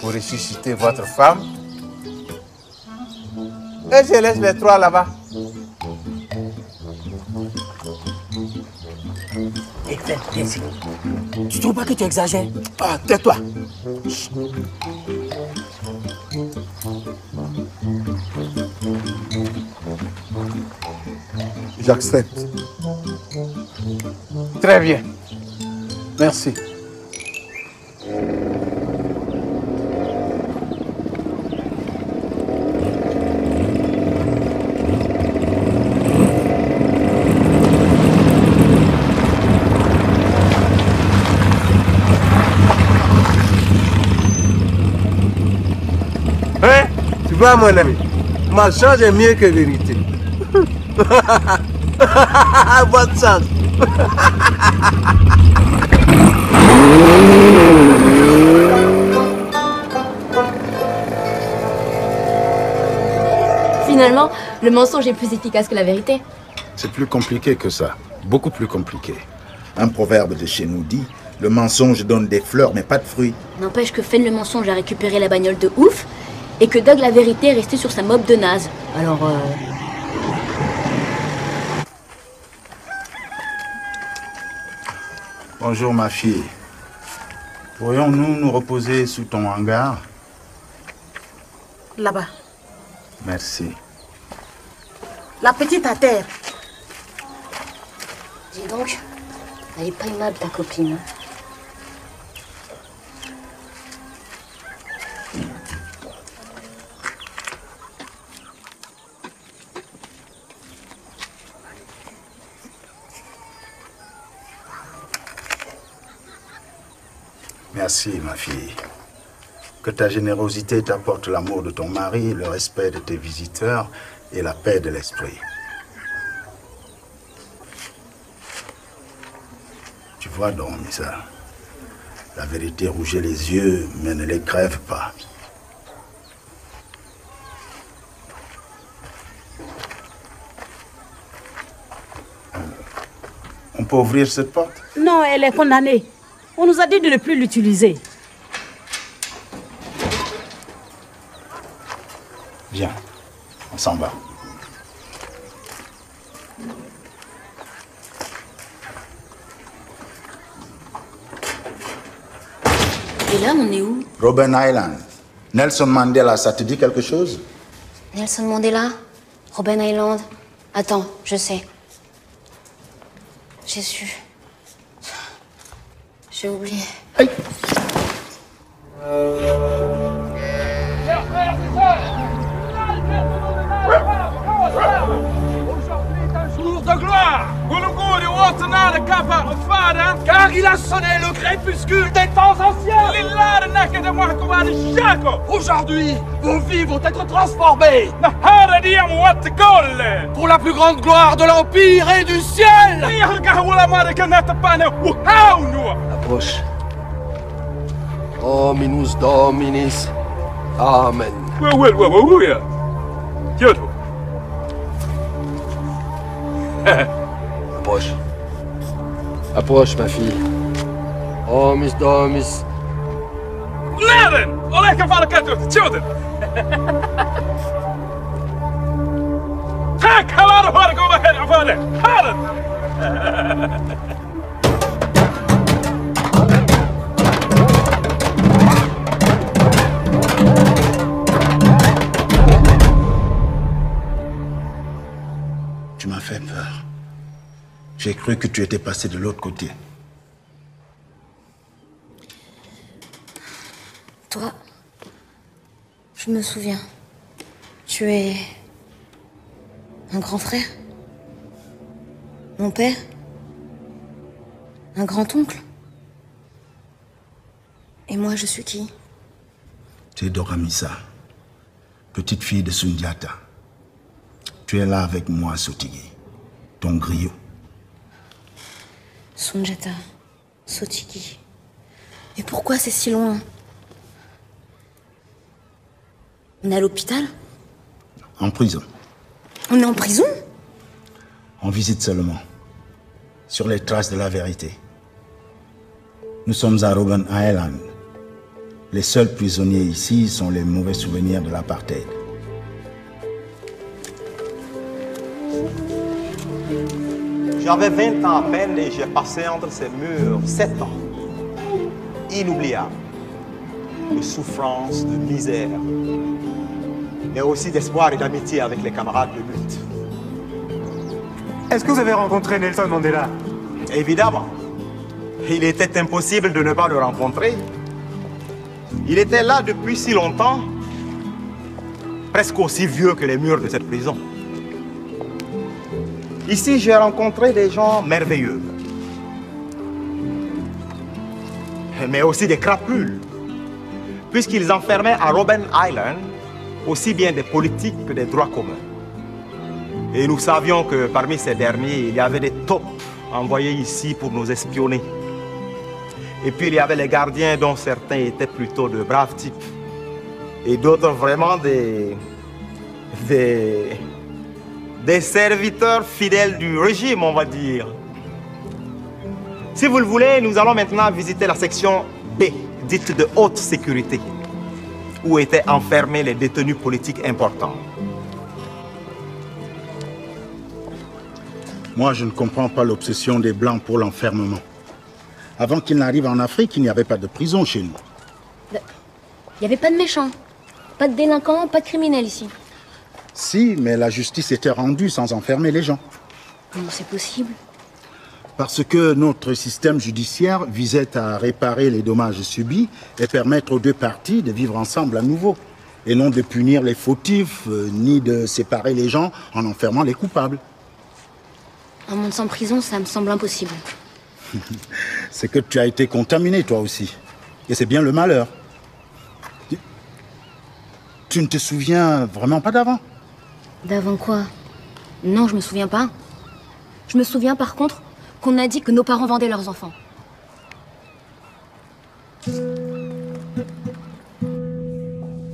pour ressusciter votre femme. Et je laisse les 3 là-bas.
Tu trouves pas que tu exagères?
Ah, tais-toi.
J'accepte.
Très bien. Merci. Hein? Tu vois, mon ami, mensonge est mieux que vérité. Bonne chance.
Finalement, le mensonge est plus efficace que la vérité.
C'est plus compliqué que ça. Beaucoup plus compliqué. Un proverbe de chez nous dit « Le mensonge donne des fleurs mais pas de fruits ».
N'empêche que Fen le mensonge a récupéré la bagnole de ouf et que Doug la vérité est resté sur sa mob de naze. Alors
Bonjour ma fille. Pourrions-nous nous reposer sous ton hangar?
Là-bas.
Merci.
La petite à terre.
Dis donc, elle est pas aimable ta copine.
Merci, ma fille. Que ta générosité t'apporte l'amour de ton mari, le respect de tes visiteurs et la paix de l'esprit. Tu vois donc, Misa, la vérité rougit les yeux, mais ne les crève pas. On peut ouvrir cette porte?
Non, elle est condamnée. On nous a dit de ne plus l'utiliser.
Viens, on s'en va.
Et là, on est où?
Robben Island. Nelson Mandela, ça te dit quelque chose?
Nelson Mandela? Robben Island? Attends, je sais. J'ai su. J'ai oublié.
Hey.
Jour de gloire! Car il a sonné le crépuscule des temps anciens! Aujourd'hui, vos vies vont être transformées! Pour la plus grande gloire de l'Empire et du ciel!
Approche. Dominus Dominis. Amen. Approche. Approche, ma fille. Miss Domis.
Leren! Oleka Valakato, children! Tack, hallå, hör gå över här, för det!
Tu m'as fait peur. J'ai cru que tu étais passé de l'autre côté.
Toi, je me souviens. Tu es un grand frère? Mon père? Un grand-oncle? Et moi, je suis qui?
Tu es Doramisa, petite fille de Sundiata. Tu es là avec moi, Sotigui, ton griot.
Sundiata, Sotigui. Mais pourquoi c'est si loin? On est à l'hôpital?
En prison.
On est en prison?
On visite seulement, sur les traces de la vérité. Nous sommes à Robben Island. Les seuls prisonniers ici sont les mauvais souvenirs de l'apartheid.
J'avais 20 ans à peine et j'ai passé entre ces murs 7 ans. Inoubliables. De souffrance, de misère. Mais aussi d'espoir et d'amitié avec les camarades de lutte.
Est-ce que vous avez rencontré Nelson Mandela?
Évidemment. Il était impossible de ne pas le rencontrer. Il était là depuis si longtemps, presque aussi vieux que les murs de cette prison. Ici, j'ai rencontré des gens merveilleux, mais aussi des crapules, puisqu'ils enfermaient à Robben Island aussi bien des politiques que des droits communs. Et nous savions que parmi ces derniers, il y avait des taupes envoyés ici pour nous espionner. Et puis il y avait les gardiens dont certains étaient plutôt de braves types. Et d'autres vraiment des serviteurs fidèles du régime, on va dire. Si vous le voulez, nous allons maintenant visiter la section B, dite de haute sécurité, où étaient enfermés les détenus politiques importants.
Moi, je ne comprends pas l'obsession des Blancs pour l'enfermement. Avant qu'ils n'arrivent en Afrique, il n'y avait pas de prison chez nous.
Il n'y avait pas de méchants, pas de délinquants, pas de criminels ici.
Si, mais la justice était rendue sans enfermer les gens.
Comment c'est possible?
Parce que notre système judiciaire visait à réparer les dommages subis et permettre aux deux parties de vivre ensemble à nouveau. Et non de punir les fautifs, ni de séparer les gens en enfermant les coupables.
Un monde sans prison, ça me semble impossible.
C'est que tu as été contaminé, toi aussi. Et c'est bien le malheur. Tu ne te souviens vraiment pas d'avant?
D'avant quoi? Non, je me souviens pas. Je me souviens par contre qu'on a dit que nos parents vendaient leurs enfants.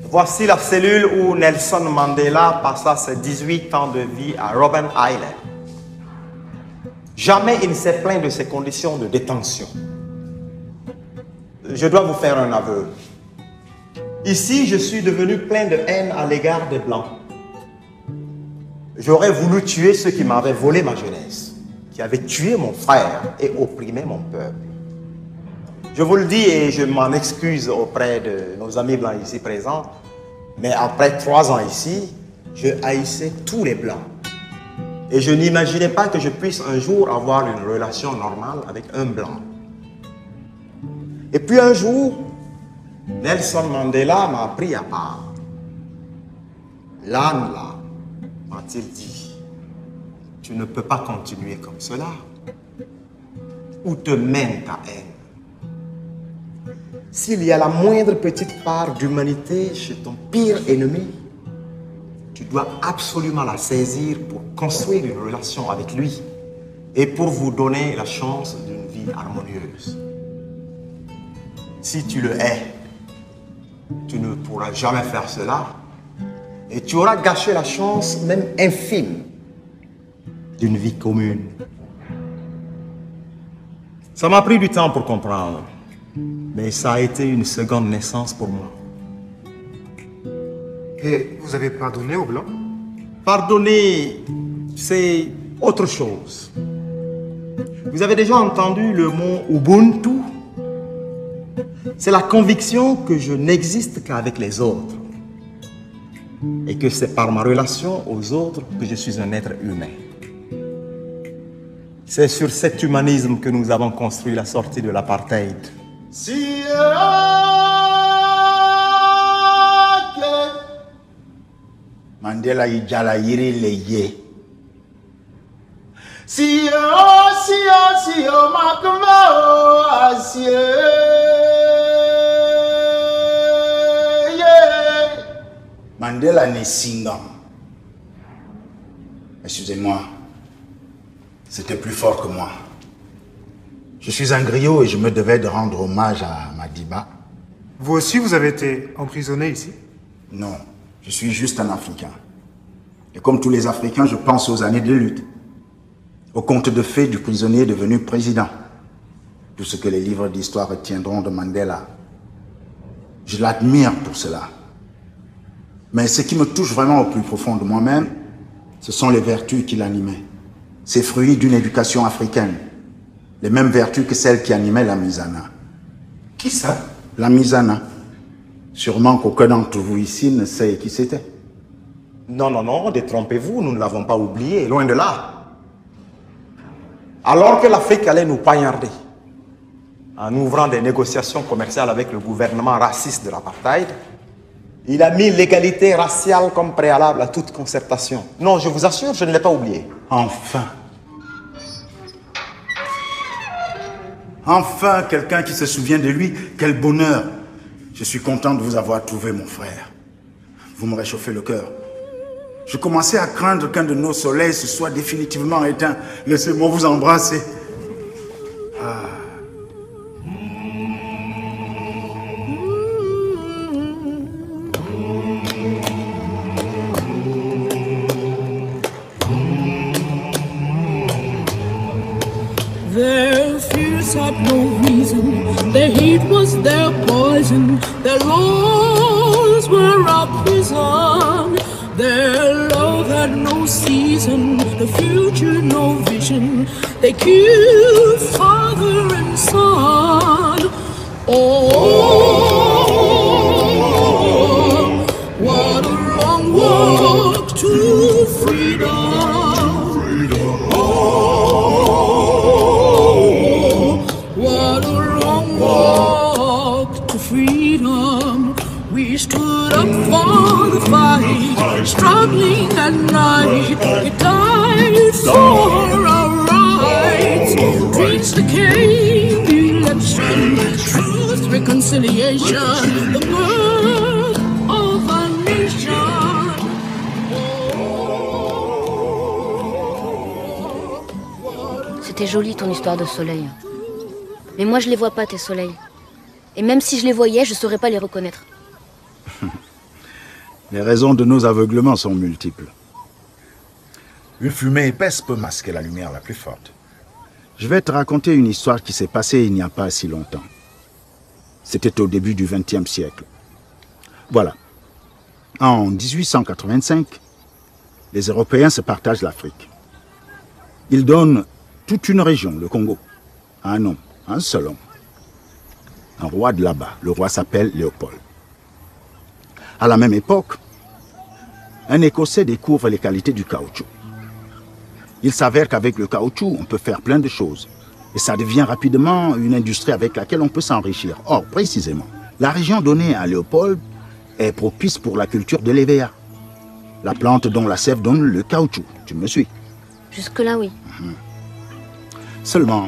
Voici la cellule où Nelson Mandela passa ses 18 ans de vie à Robben Island. Jamais il ne s'est plaint de ses conditions de détention. Je dois vous faire un aveu. Ici, je suis devenu plein de haine à l'égard des Blancs. J'aurais voulu tuer ceux qui m'avaient volé ma jeunesse, qui avaient tué mon frère et opprimé mon peuple. Je vous le dis et je m'en excuse auprès de nos amis Blancs ici présents, mais après 3 ans ici, je haïssais tous les Blancs. Et je n'imaginais pas que je puisse un jour avoir une relation normale avec un Blanc. Et puis un jour, Nelson Mandela m'a pris à part. L'âne là, m'a-t-il dit, tu ne peux pas continuer comme cela. Où te mène ta haine? S'il y a la moindre petite part d'humanité chez ton pire ennemi, tu dois absolument la saisir pour construire une relation avec lui et pour vous donner la chance d'une vie harmonieuse. Si tu le hais, tu ne pourras jamais faire cela et tu auras gâché la chance, même infime, d'une vie commune. Ça m'a pris du temps pour comprendre, mais ça a été une seconde naissance pour moi.
Et vous avez pardonné aux Blancs?
Pardonner, c'est autre chose. Vous avez déjà entendu le mot Ubuntu? C'est la conviction que je n'existe qu'avec les autres. Et que c'est par ma relation aux autres que je suis un être humain. C'est sur cet humanisme que nous avons construit la sortie de l'apartheid.
Mandela ijala yiri leye.
Si o makamba asie.
Mandela n'est singam. Excusez-moi, c'était plus fort que moi. Je suis un griot et je me devais de rendre hommage à Madiba.
Vous aussi, vous avez été emprisonné ici?
Non, je suis juste un Africain. Et comme tous les Africains, je pense aux années de lutte, au conte de fées du prisonnier devenu président, tout ce que les livres d'histoire retiendront de Mandela. Je l'admire pour cela. Mais ce qui me touche vraiment au plus profond de moi-même, ce sont les vertus qui l'animaient. Ces fruits d'une éducation africaine. Les mêmes vertus que celles qui animaient la Mizana.
Qui ça?
La Mizana. Sûrement qu'aucun d'entre vous ici ne sait qui c'était.
Non, non, non, détrompez-vous, nous ne l'avons pas oublié, loin de là. Alors que l'Afrique allait nous poignarder, en ouvrant des négociations commerciales avec le gouvernement raciste de l'apartheid, il a mis l'égalité raciale comme préalable à toute concertation. Non, je vous assure, je ne l'ai pas oublié.
Enfin. Enfin, quelqu'un qui se souvient de lui. Quel bonheur. Je suis content de vous avoir trouvé, mon frère. Vous me réchauffez le cœur. Je commençais à craindre qu'un de nos soleils se soit définitivement éteint. Laissez-moi vous embrasser. Ah.
Their fears had no reason, their hate was their poison, their laws were a prison, their love had no season, the future no vision, they killed father and son. Oh, what a long walk to freedom. We stood up for the fight, struggling at night. We died for our rights. Dreams became the election, truth, reconciliation, the birth of a nation.
C'était joli ton histoire de soleil. Mais moi je les vois pas tes soleils. Et même si je les voyais, je saurais pas les reconnaître.
Les raisons de nos aveuglements sont multiples. Une fumée épaisse peut masquer la lumière la plus forte. Je vais te raconter une histoire qui s'est passée il n'y a pas si longtemps. C'était au début du XXe siècle. Voilà. En 1885, les Européens se partagent l'Afrique. Ils donnent toute une région, le Congo, à un homme, un seul homme. Un roi de là-bas. Le roi s'appelle Léopold. À la même époque, un Écossais découvre les qualités du caoutchouc. Il s'avère qu'avec le caoutchouc, on peut faire plein de choses. Et ça devient rapidement une industrie avec laquelle on peut s'enrichir. Or, précisément, la région donnée à Léopold est propice pour la culture de l'EVA. La plante dont la sève donne le caoutchouc. Tu me suis?
Jusque-là, oui.
Seulement,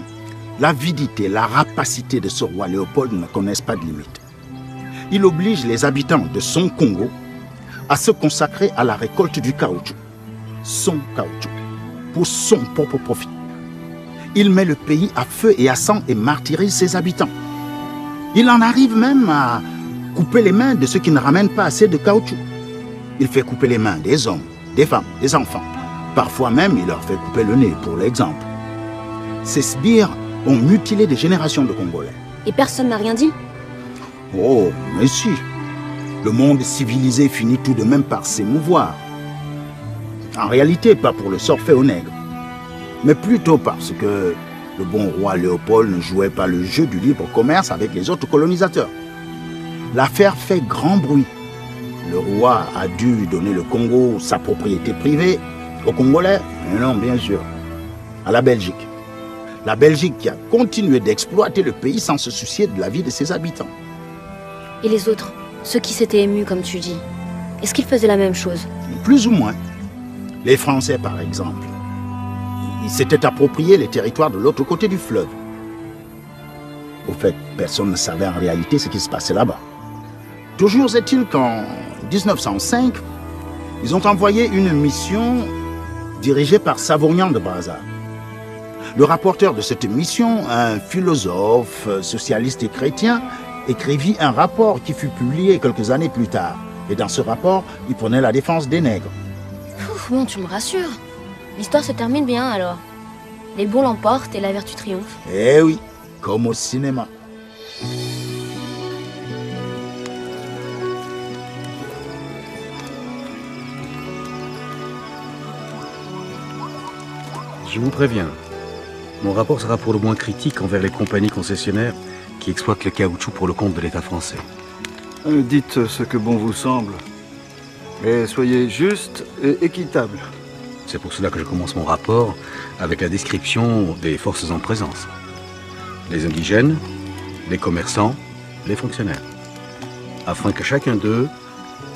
l'avidité, la rapacité de ce roi Léopold ne connaissent pas de limite. Il oblige les habitants de son Congo à se consacrer à la récolte du caoutchouc. Son caoutchouc. Pour son propre profit. Il met le pays à feu et à sang et martyrise ses habitants. Il en arrive même à couper les mains de ceux qui ne ramènent pas assez de caoutchouc. Il fait couper les mains des hommes, des femmes, des enfants. Parfois même, il leur fait couper le nez, pour l'exemple. Ces sbires ont mutilé des générations de Congolais.
Et personne n'a rien dit?
Oh, mais si. Le monde civilisé finit tout de même par s'émouvoir. En réalité, pas pour le sort fait aux nègres, mais plutôt parce que le bon roi Léopold ne jouait pas le jeu du libre commerce avec les autres colonisateurs. L'affaire fait grand bruit. Le roi a dû donner le Congo, sa propriété privée, aux Congolais, mais non, bien sûr, à la Belgique. La Belgique qui a continué d'exploiter le pays sans se soucier de la vie de ses habitants.
Et les autres, ceux qui s'étaient émus, comme tu dis, est-ce qu'ils faisaient la même chose?
Plus ou moins. Les Français, par exemple, ils s'étaient appropriés les territoires de l'autre côté du fleuve. Au fait, personne ne savait en réalité ce qui se passait là-bas. Toujours est-il qu'en 1905, ils ont envoyé une mission dirigée par Savournian de Brazza. Le rapporteur de cette mission, un philosophe, socialiste et chrétien, écrivit un rapport qui fut publié quelques années plus tard. Et dans ce rapport, il prenait la défense des nègres.
Bon, tu me rassures. L'histoire se termine bien alors. Les bons l'emportent et la vertu triomphe.
Eh oui, comme au cinéma.
Je vous préviens, mon rapport sera pour le moins critique envers les compagnies concessionnaires qui exploitent le caoutchouc pour le compte de l'État français.
Dites ce que bon vous semble. Mais soyez juste et équitable.
C'est pour cela que je commence mon rapport avec la description des forces en présence. Les indigènes, les commerçants, les fonctionnaires, afin que chacun d'eux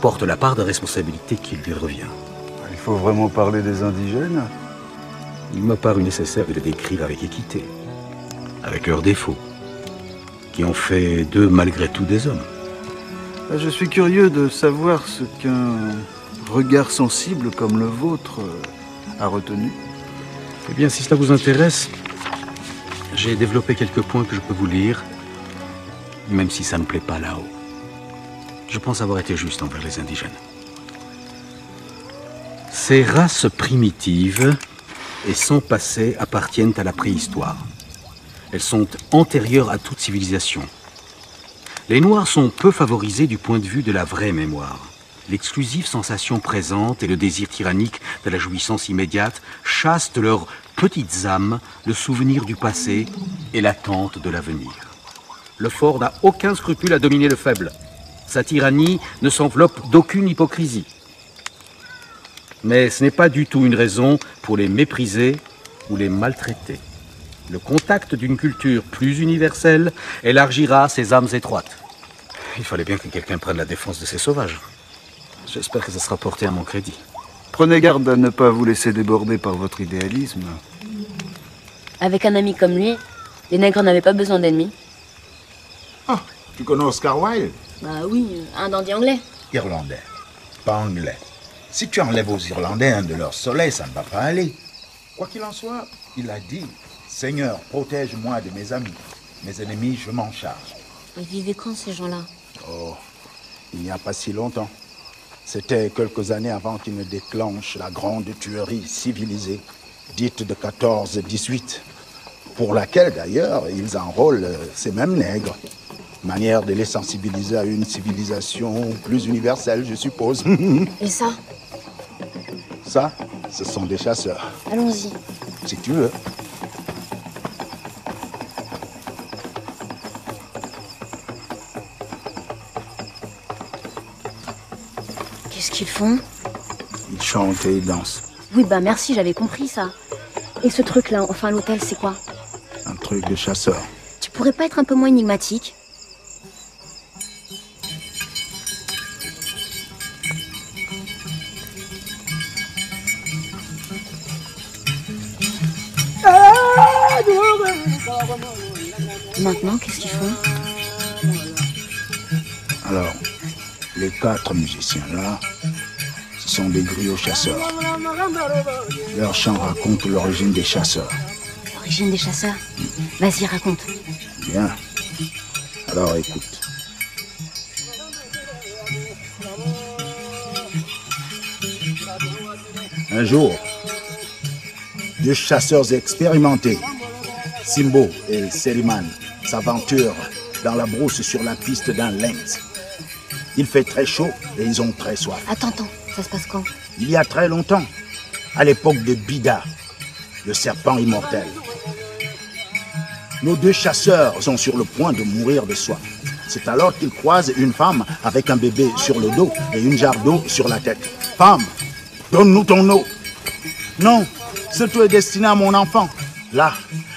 porte la part de responsabilité qui lui revient.
Il faut vraiment parler des indigènes?
Il m'a paru nécessaire de les décrire avec équité, avec leurs défauts, qui ont fait d'eux malgré tout des hommes.
Je suis curieux de savoir ce qu'un regard sensible comme le vôtre a retenu.
Eh bien, si cela vous intéresse, j'ai développé quelques points que je peux vous lire, même si ça ne plaît pas là-haut. Je pense avoir été juste envers les indigènes. Ces races primitives et sans passé appartiennent à la préhistoire. Elles sont antérieures à toute civilisation. Les Noirs sont peu favorisés du point de vue de la vraie mémoire. L'exclusive sensation présente et le désir tyrannique de la jouissance immédiate chassent de leurs petites âmes le souvenir du passé et l'attente de l'avenir. Le fort n'a aucun scrupule à dominer le faible. Sa tyrannie ne s'enveloppe d'aucune hypocrisie. Mais ce n'est pas du tout une raison pour les mépriser ou les maltraiter. Le contact d'une culture plus universelle élargira ces âmes étroites. Il fallait bien que quelqu'un prenne la défense de ces sauvages. J'espère que ça sera porté à mon crédit.
Prenez garde à ne pas vous laisser déborder par votre idéalisme.
Avec un ami comme lui, les nègres n'avaient pas besoin d'ennemis.
Ah, tu connais Oscar Wilde?
Bah oui, un dandy anglais.
Irlandais, pas anglais. Si tu enlèves aux Irlandais un de leur soleil, ça ne va pas aller. Quoi qu'il en soit, il a dit, Seigneur, protège-moi de mes amis. Mes ennemis, je m'en charge.
Ils vivaient quand ces gens-là?
Oh, il n'y a pas si longtemps. C'était quelques années avant qu'il ne déclenche la grande tuerie civilisée, dite de 14-18, pour laquelle d'ailleurs ils enrôlent ces mêmes nègres. Manière de les sensibiliser à une civilisation plus universelle, je suppose.
Et ça?
Ça, ce sont des chasseurs.
Allons-y.
Si tu veux.
Qu'est-ce qu'ils font?
Ils chantent et ils dansent.
Oui, bah merci, j'avais compris ça. Et ce truc-là, enfin l'hôtel, c'est quoi?
Un truc de chasseur.
Tu pourrais pas être un peu moins énigmatique? Maintenant, qu'est-ce qu'ils font?
Alors, les 4 musiciens-là, ce sont des griots chasseurs. Leur chant raconte l'origine des chasseurs.
L'origine des chasseurs? Vas-y, raconte.
Bien. Alors, écoute. Un jour, 2 chasseurs expérimentés, Simbo et Seriman, s'aventurent dans la brousse sur la piste d'un lynx. Il fait très chaud et ils ont très soif.
Attends, ça se passe quand?
Il y a très longtemps, à l'époque de Bida, le serpent immortel. Nos 2 chasseurs sont sur le point de mourir de soif. C'est alors qu'ils croisent une femme avec un bébé sur le dos et une jarre d'eau sur la tête. Femme, donne-nous ton eau. Non, cette eau est destinée à mon enfant. Là,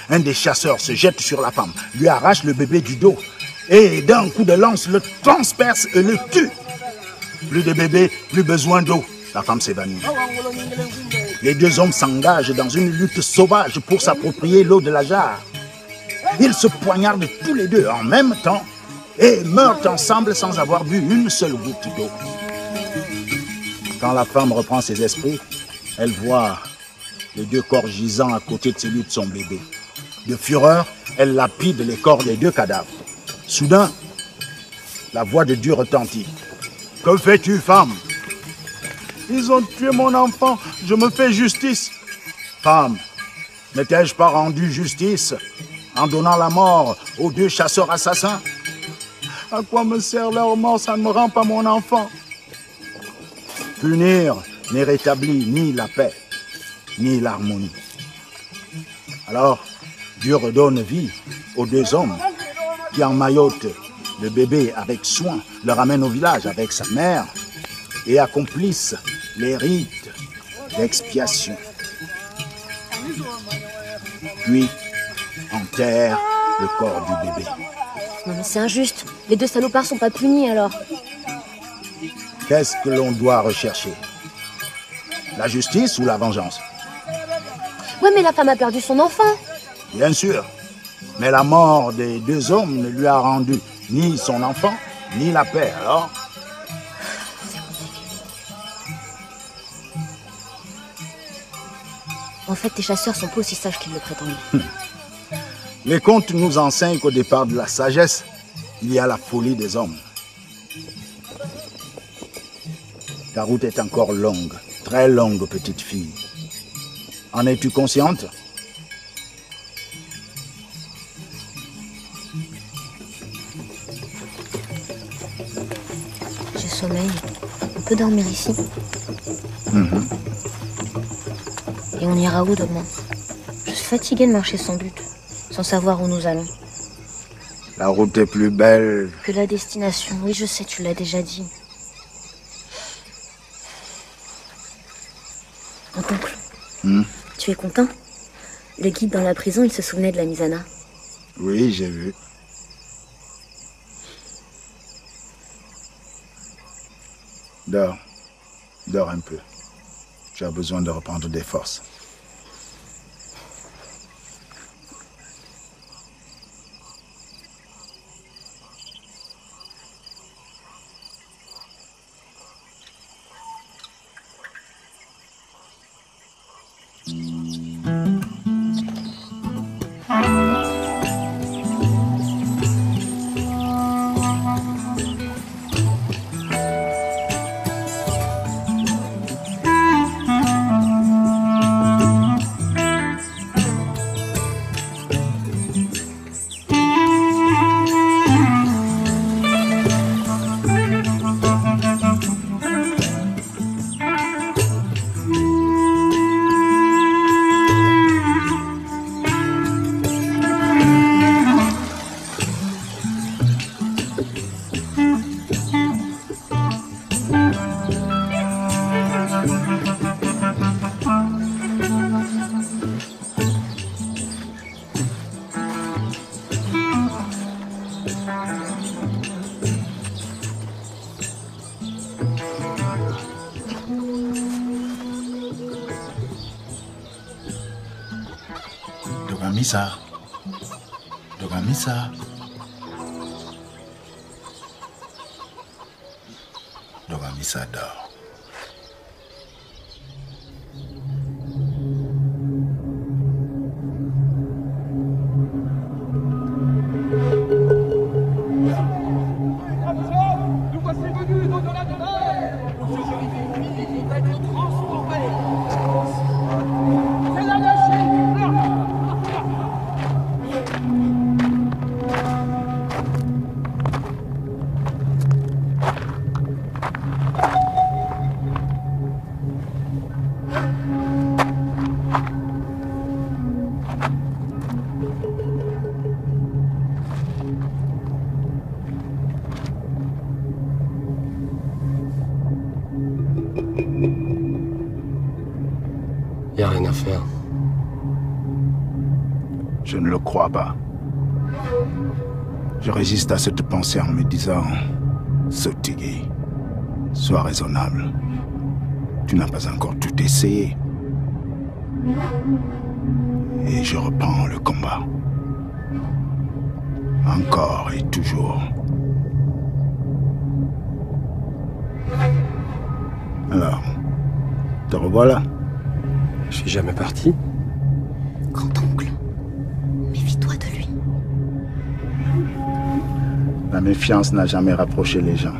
un des chasseurs se jette sur la femme, lui arrache le bébé du dos et d'un coup de lance le transperce et le tue. Plus de bébé, plus besoin d'eau. La femme s'évanouit. Les 2 hommes s'engagent dans une lutte sauvage pour s'approprier l'eau de la jarre. Ils se poignardent tous les 2 en même temps et meurent ensemble sans avoir bu une seule goutte d'eau. Quand la femme reprend ses esprits, elle voit les 2 corps gisant à côté de celui de son bébé. De fureur, elle lapide les corps des 2 cadavres. Soudain, la voix de Dieu retentit. « Que fais-tu, femme ?»« Ils ont tué mon enfant, je me fais justice. »« Femme, ne t'ai-je pas rendu justice en donnant la mort aux 2 chasseurs assassins? À quoi me sert leur mort, ça ne me rend pas mon enfant. » Punir n'est rétabli ni la paix, ni l'harmonie. Alors, Dieu redonne vie aux 2 hommes qui emmaillotent le bébé avec soin, le ramènent au village avec sa mère et accomplissent les rites d'expiation. Puis enterrent le corps du bébé.
Non mais c'est injuste. Les deux salopards sont pas punis alors.
Qu'est-ce que l'on doit rechercher? La justice ou la vengeance?
Ouais, mais la femme a perdu son enfant.
Bien sûr. Mais la mort des deux hommes ne lui a rendu ni son enfant, ni la paix, alors?
En fait, tes chasseurs sont pas aussi sages qu'ils le prétendent.
Les contes nous enseignent qu'au départ de la sagesse, il y a la folie des hommes. Ta route est encore longue, très longue, petite fille. En es-tu consciente?
J'ai sommeil. On peut dormir ici. Et on ira où demain? Je suis fatiguée de marcher sans but, sans savoir où nous allons.
La route est plus belle
que la destination. Oui, je sais, tu l'as déjà dit. Oncle, tu es content? Le guide dans la prison, il se souvenait de la Misana.
Oui, j'ai vu. Dors. Dors un peu. Tu as besoin de reprendre des forces. Dogamisa. Dogamisa. Dogamisa dort.
Nous voici venus d'au-delà de l'air. Nous vont être transformés. C'est la machine.
Y a rien à faire.
Je ne le crois pas. Je résiste à cette pensée en me disant, Sotigui, sois raisonnable. Tu n'as pas encore tout essayé. Et je reprends le combat. Encore et toujours. Alors, te revoilà.
Je suis jamais parti.
Grand-oncle, méfie-toi de lui.
La méfiance n'a jamais rapproché les gens.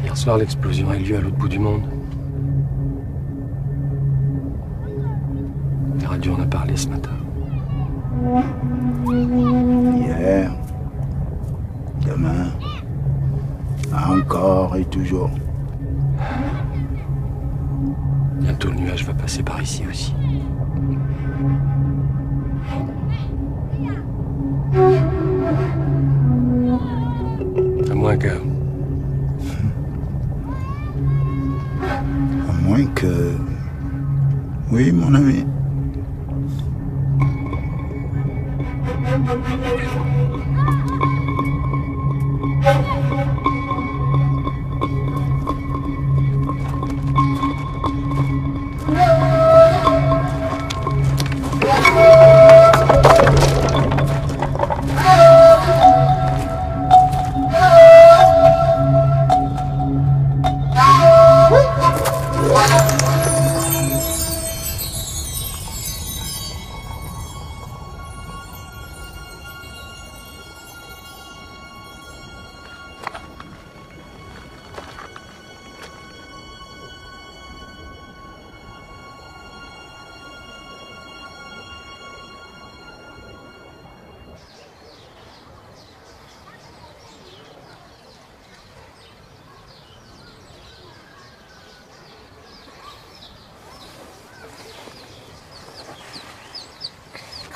Hier soir, l'explosion a eu lieu à l'autre bout du monde. La radio en a parlé ce matin.
Hier, demain, encore et toujours.
Bientôt le nuage va passer par ici aussi. À moins que...
À moins que... Oui, mon ami.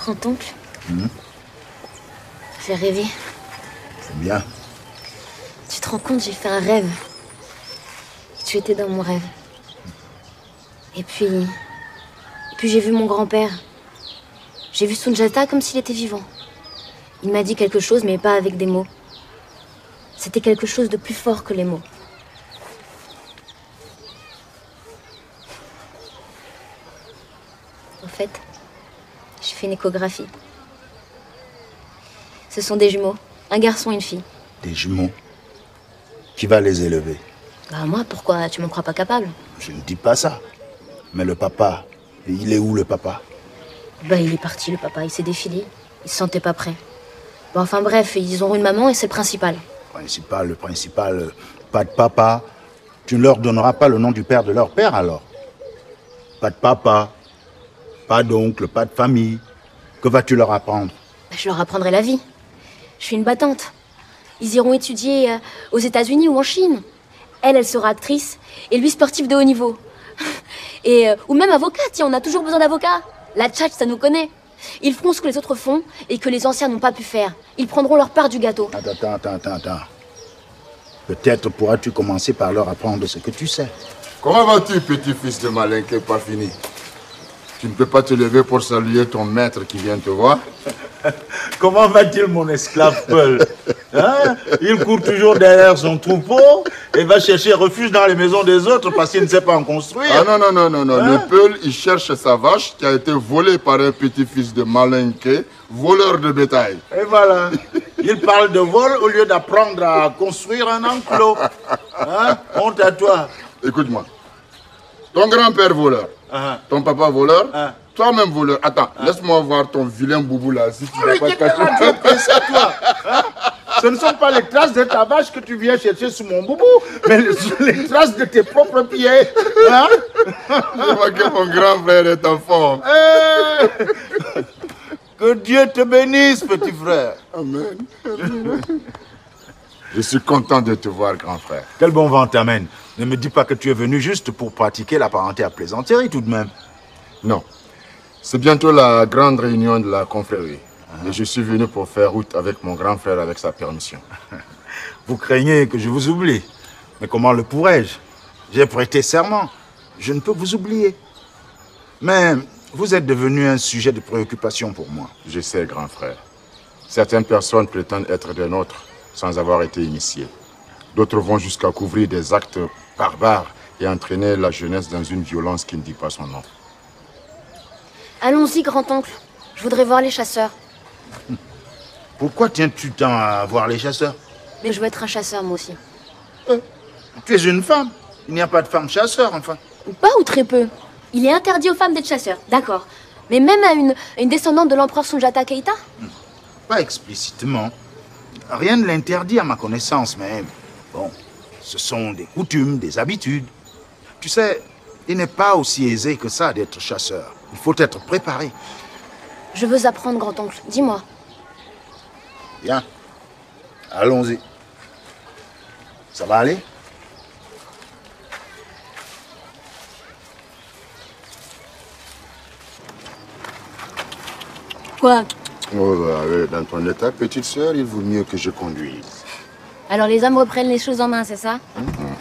Grand-oncle, j'ai rêvé.
C'est bien.
Tu te rends compte, j'ai fait un rêve. Et tu étais dans mon rêve. Et puis j'ai vu mon grand-père. J'ai vu Sunjata comme s'il était vivant. Il m'a dit quelque chose, mais pas avec des mots. C'était quelque chose de plus fort que les mots. En fait, j'ai fait une échographie. Ce sont des jumeaux, un garçon et une fille.
Des jumeaux? Qui va les élever?
Bah moi, pourquoi tu m'en crois pas capable?
Je ne dis pas ça. Mais le papa, il est où le papa?
Bah il est parti le papa, il s'est défilé. Il se sentait pas prêt. Bon enfin bref, ils auront une maman et c'est le principal.
Le principal, pas de papa. Tu ne leur donneras pas le nom du père de leur père alors? Pas de papa, pas d'oncle, pas de famille. Que vas-tu leur apprendre?
Bah, je leur apprendrai la vie. Je suis une battante. Ils iront étudier aux États-Unis ou en Chine. Elle sera actrice et lui sportif de haut niveau. Et ou même avocat, tiens, on a toujours besoin d'avocats. La tchatch, ça nous connaît. Ils feront ce que les autres font et que les anciens n'ont pas pu faire. Ils prendront leur part du gâteau.
Attends. Peut-être pourras-tu commencer par leur apprendre ce que tu sais.
Comment vas-tu, petit-fils de Malinké pas fini? Tu ne peux pas te lever pour saluer ton maître qui vient te voir?
Comment va-t-il, mon esclave Peul? Hein? Il court toujours derrière son troupeau et va chercher refuge dans les maisons des autres parce qu'il ne sait pas en construire.
Ah non.
Hein?
Le Peul, il cherche sa vache qui a été volée par un petit-fils de Malinké, voleur de bétail.
Et voilà. Il parle de vol au lieu d'apprendre à construire un enclos. Hein? Honte à toi.
Écoute-moi. Ton grand-père voleur, ton papa voleur, toi-même voleur. Attends, laisse-moi voir ton vilain boubou là. Si tu n'as pas caché.
Toi, hein? Ce ne sont pas les traces de ta vache que tu viens chercher sous mon boubou, mais les traces de tes propres pieds. Hein?
Je vois que mon grand frère est en forme.
Que Dieu te bénisse, petit frère.
Amen. Je suis content de te voir, grand frère.
Quel bon vent t'amène. Ne me dis pas que tu es venu juste pour pratiquer la parenté à plaisanterie tout de même.
Non. C'est bientôt la grande réunion de la confrérie. Et je suis venu pour faire route avec mon grand frère avec sa permission.
Vous craignez que je vous oublie. Mais comment le pourrais-je? J'ai prêté serment. Je ne peux vous oublier. Mais vous êtes devenu un sujet de préoccupation pour moi.
Je sais, grand frère. Certaines personnes prétendent être des nôtres sans avoir été initiées. D'autres vont jusqu'à couvrir des actes barbares et entraîner la jeunesse dans une violence qui ne dit pas son nom.
Allons-y, grand-oncle. Je voudrais voir les chasseurs.
Pourquoi tiens-tu tant à voir les chasseurs?
Mais je veux être un chasseur, moi aussi.
Tu es une femme. Il n'y a pas de femme chasseur, enfin.
Ou pas, ou très peu. Il est interdit aux femmes d'être chasseurs, d'accord. Mais même à une descendante de l'empereur Sunjata Keïta?
Pas explicitement. Rien ne l'interdit à ma connaissance, mais bon, ce sont des coutumes, des habitudes. Tu sais, il n'est pas aussi aisé que ça d'être chasseur. Il faut être préparé.
Je veux apprendre, grand-oncle. Dis-moi.
Bien. Allons-y. Ça va aller?
Quoi?
Oh, dans ton état, petite sœur, il vaut mieux que je conduise.
Alors les hommes reprennent les choses en main, c'est ça?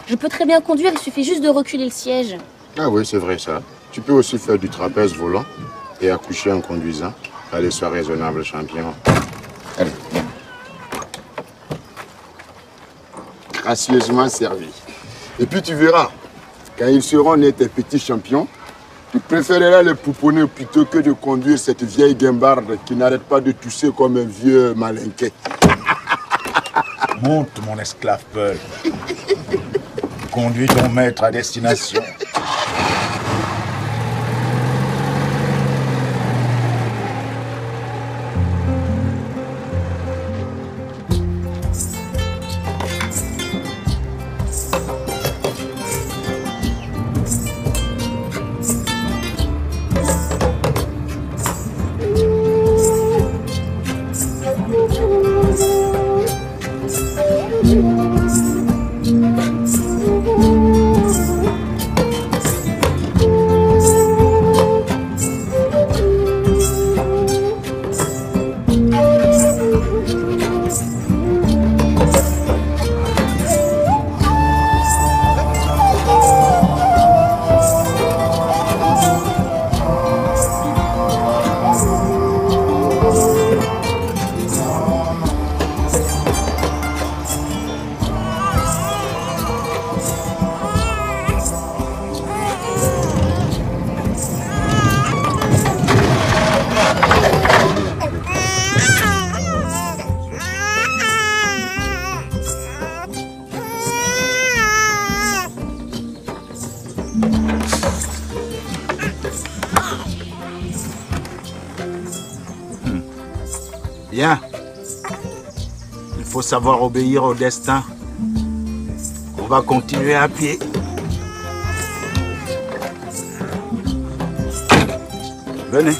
Je peux très bien conduire, il suffit juste de reculer le siège.
Ah oui, c'est vrai ça. Tu peux aussi faire du trapèze volant et accoucher en conduisant. Allez, sois raisonnable, champion. Allez. Gracieusement servi. Et puis tu verras, quand ils seront nés tes petits champions, tu préféreras les pouponner plutôt que de conduire cette vieille guimbarde qui n'arrête pas de tousser comme un vieux malinquet.
Monte, mon esclave Peul. Conduis ton maître à destination. Bien. Il faut savoir obéir au destin. On va continuer à pied. Venez.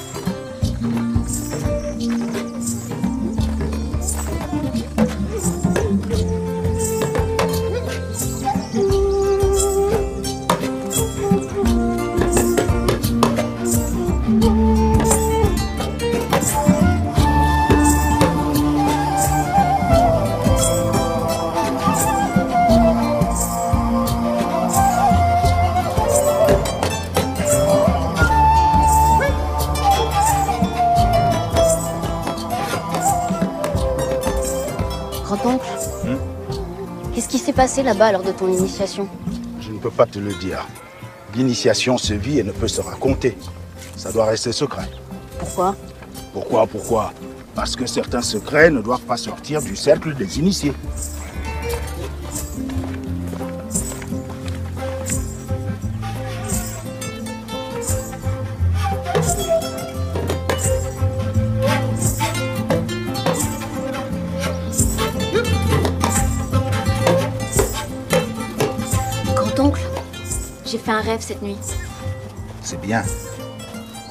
Grand-oncle, qu'est-ce qui s'est passé là-bas lors de ton initiation?
Je ne peux pas te le dire. L'initiation se vit et ne peut se raconter. Ça doit rester secret.
Pourquoi?
Pourquoi? Parce que certains secrets ne doivent pas sortir du cercle des initiés.
Grand-oncle, j'ai fait un rêve cette nuit.
C'est bien.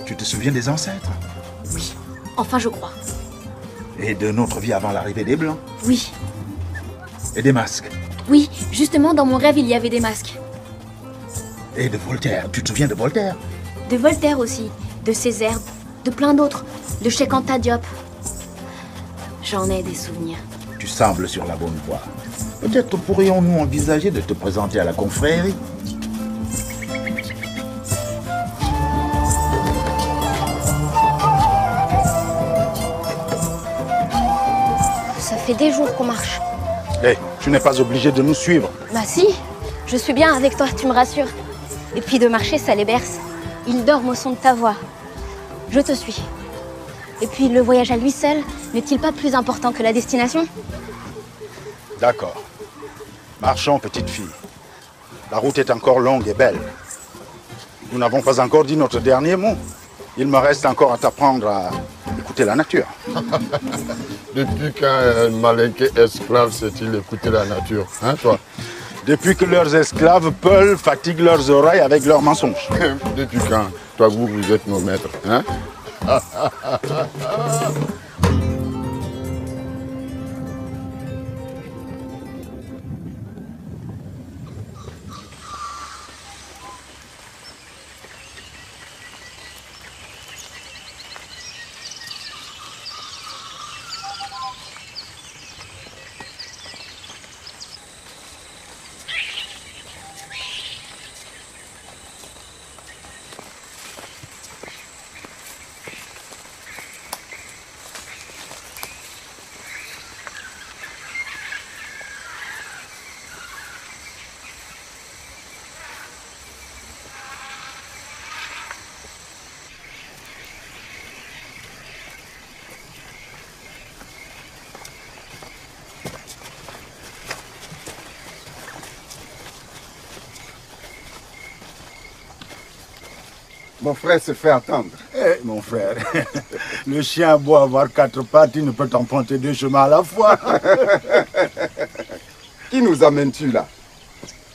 Tu te souviens des ancêtres?
Oui, enfin je crois.
Et de notre vie avant l'arrivée des Blancs?
Oui,
Et des masques?
oui, justement dans mon rêve il y avait des masques.
Et de Voltaire? Tu te souviens de Voltaire?
De Voltaire aussi, de Césaire, de plein d'autres, de Cheikh Anta Diop. J'en ai des souvenirs.
Tu sembles sur la bonne voie. Peut-être pourrions-nous envisager de te présenter à la confrérie.
Ça fait des jours qu'on marche.
Hé, tu n'es pas obligé de nous suivre.
Bah si, je suis bien avec toi, tu me rassures. Et puis de marcher, ça les berce. Ils dorment au son de ta voix. Je te suis. Et puis le voyage à lui seul n'est-il pas plus important que la destination?
D'accord. Marchons, petite fille. La route est encore longue et belle. Nous n'avons pas encore dit notre dernier mot. Il me reste encore à t'apprendre à écouter la nature.
Depuis quand un malinqué esclave sait-il écouter la nature, hein, toi?
Depuis que leurs esclaves Peul fatiguent leurs oreilles avec leurs mensonges.
Depuis quand? Toi, vous êtes nos maîtres, hein? Mon frère se fait attendre.
Eh, mon frère, le chien a beau avoir 4 pattes, il ne peut emprunter 2 chemins à la fois.
Qui nous amènes-tu là?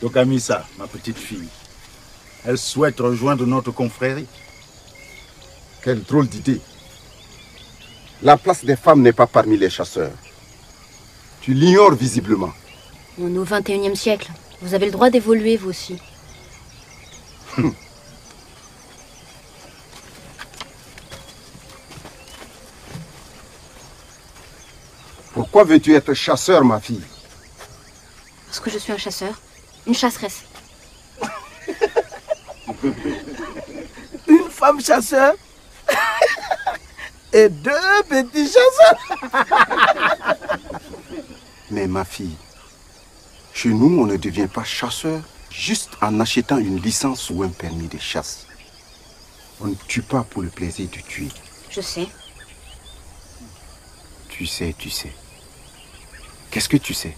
Dokamisa, ma petite fille. Elle souhaite rejoindre notre confrérie.
Quelle drôle d'idée. La place des femmes n'est pas parmi les chasseurs. Tu l'ignores visiblement.
On est au 21e siècle. Vous avez le droit d'évoluer, vous aussi.
Pourquoi veux-tu être chasseur, ma fille?
Parce que je suis un chasseur. Une chasseresse.
Une femme chasseur et 2 petits chasseurs.
Mais ma fille, chez nous, on ne devient pas chasseur juste en achetant une licence ou un permis de chasse. On ne tue pas pour le plaisir de tuer.
Je sais.
Tu sais. Qu'est-ce que tu sais?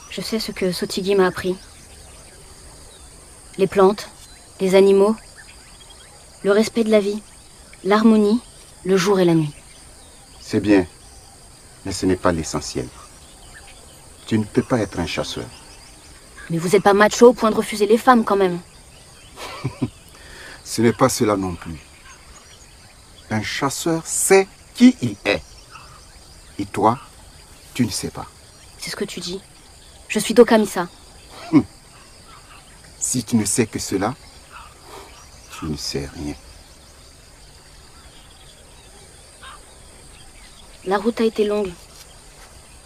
Je sais ce que Sotigui m'a appris. Les plantes, les animaux, le respect de la vie, l'harmonie, le jour et la nuit.
C'est bien, mais ce n'est pas l'essentiel. Tu ne peux pas être un chasseur.
Mais vous n'êtes pas macho au point de refuser les femmes quand même.
Ce n'est pas cela non plus. Un chasseur sait qui il est. Et toi, tu ne sais pas.
C'est ce que tu dis. Je suis Dokamisa.
Si tu ne sais que cela, tu ne sais rien.
La route a été longue.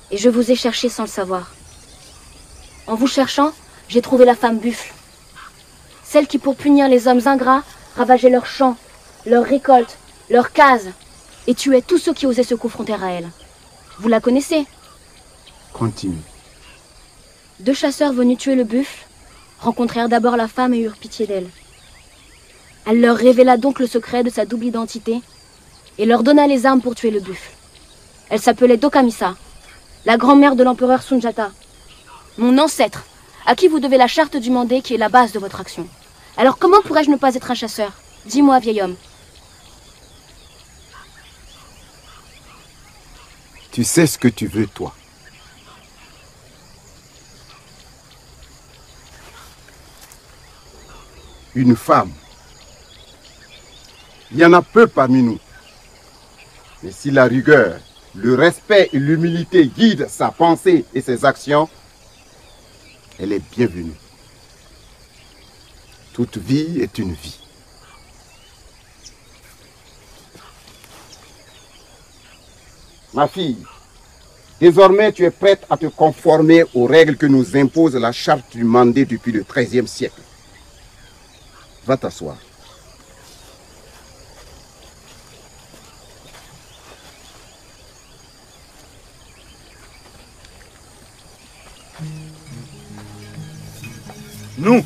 Et je vous ai cherché sans le savoir. En vous cherchant, j'ai trouvé la femme buffle. Celle qui, pour punir les hommes ingrats, ravageait leurs champs, leurs récoltes, leurs cases, et tuait tous ceux qui osaient se confronter à elle. Vous la connaissez?
Continue.
2 chasseurs venus tuer le buffle rencontrèrent d'abord la femme et eurent pitié d'elle. Elle leur révéla donc le secret de sa double identité et leur donna les armes pour tuer le buffle. Elle s'appelait Dokamisa, la grand-mère de l'empereur Sunjata, mon ancêtre, à qui vous devez la charte du Mandé qui est la base de votre action. Alors comment pourrais-je ne pas être un chasseur? Dis-moi, vieil homme.
Tu sais ce que tu veux, toi. Une femme. Il y en a peu parmi nous. Mais si la rigueur, le respect et l'humilité guident sa pensée et ses actions, elle est bienvenue. Toute vie est une vie. Ma fille, désormais tu es prête à te conformer aux règles que nous impose la charte du Mandé depuis le XIIIe siècle. Va t'asseoir.
Nous,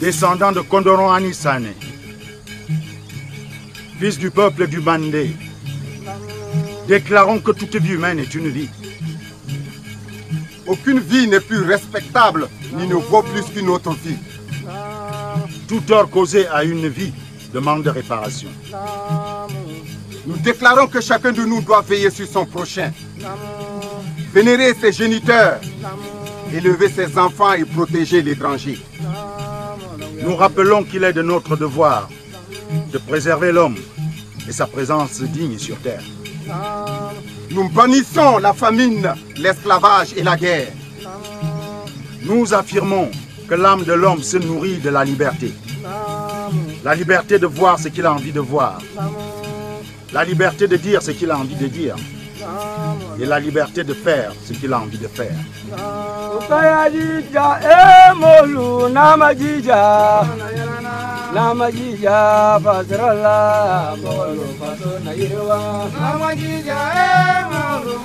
descendants de Kondoron Anisane, fils du peuple du Mandé, déclarons que toute vie humaine est une vie.
Aucune vie n'est plus respectable, ni ne vaut plus qu'une autre vie.
Tout tort causé à une vie demande réparation.
Nous déclarons que chacun de nous doit veiller sur son prochain, vénérer ses géniteurs, élever ses enfants et protéger l'étranger.
Nous rappelons qu'il est de notre devoir de préserver l'homme et sa présence digne sur terre.
Nous bannissons la famine, l'esclavage et la guerre.
Nous affirmons que l'âme de l'homme se nourrit de la liberté. La liberté de voir ce qu'il a envie de voir. La liberté de dire ce qu'il a envie de dire. Et la liberté de faire ce qu'il a envie de faire.
Namajija Fadrala Molo Fatona Yewa Namajija Molo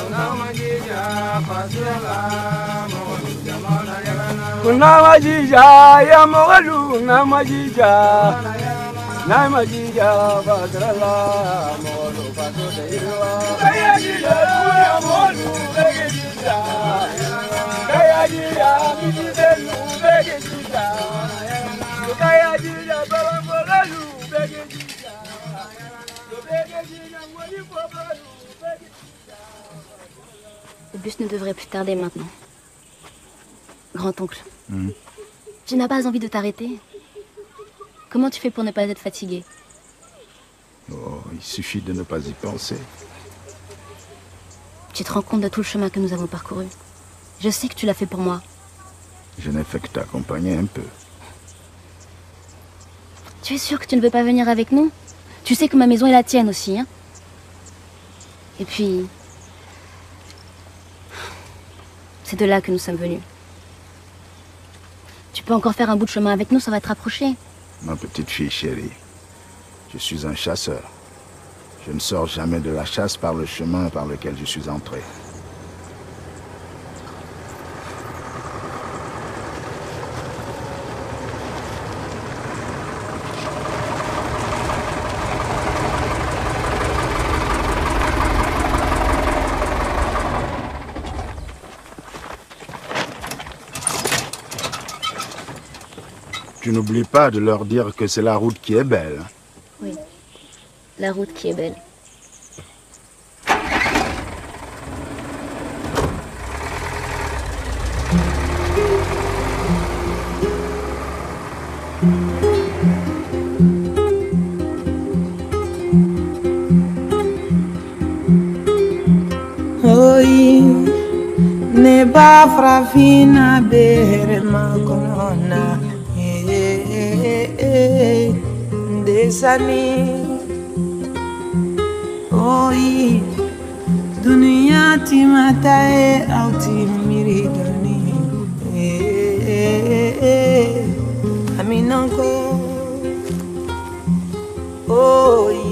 Namajija Fadrala Molo Jamana Yarana Kunamajija Yamolu Namajija Namajija Fadrala Molo Fatona Yewa Kayajija Molo Kayajija Kayajija
bus ne devrait plus tarder maintenant. Grand-oncle, tu n'as pas envie de t'arrêter? Comment tu fais pour ne pas être fatigué?
Oh, il suffit de ne pas y penser.
Tu te rends compte de tout le chemin que nous avons parcouru? Je sais que tu l'as fait pour moi.
Je n'ai fait que t'accompagner un peu.
Tu es sûr que tu ne veux pas venir avec nous? Tu sais que ma maison est la tienne aussi, hein? Et puis... c'est de là que nous sommes venus. Tu peux encore faire un bout de chemin avec nous, ça va te rapprocher.
Ma petite fille chérie, je suis un chasseur. Je ne sors jamais de la chasse par le chemin par lequel je suis entré. Tu n'oublies pas de leur dire que c'est la route qui est belle.
Oui, la route qui est belle.
Oi, neba frafina bere makonona. Desani, oi, dunia timatae auti miridoni, aminanko, oi,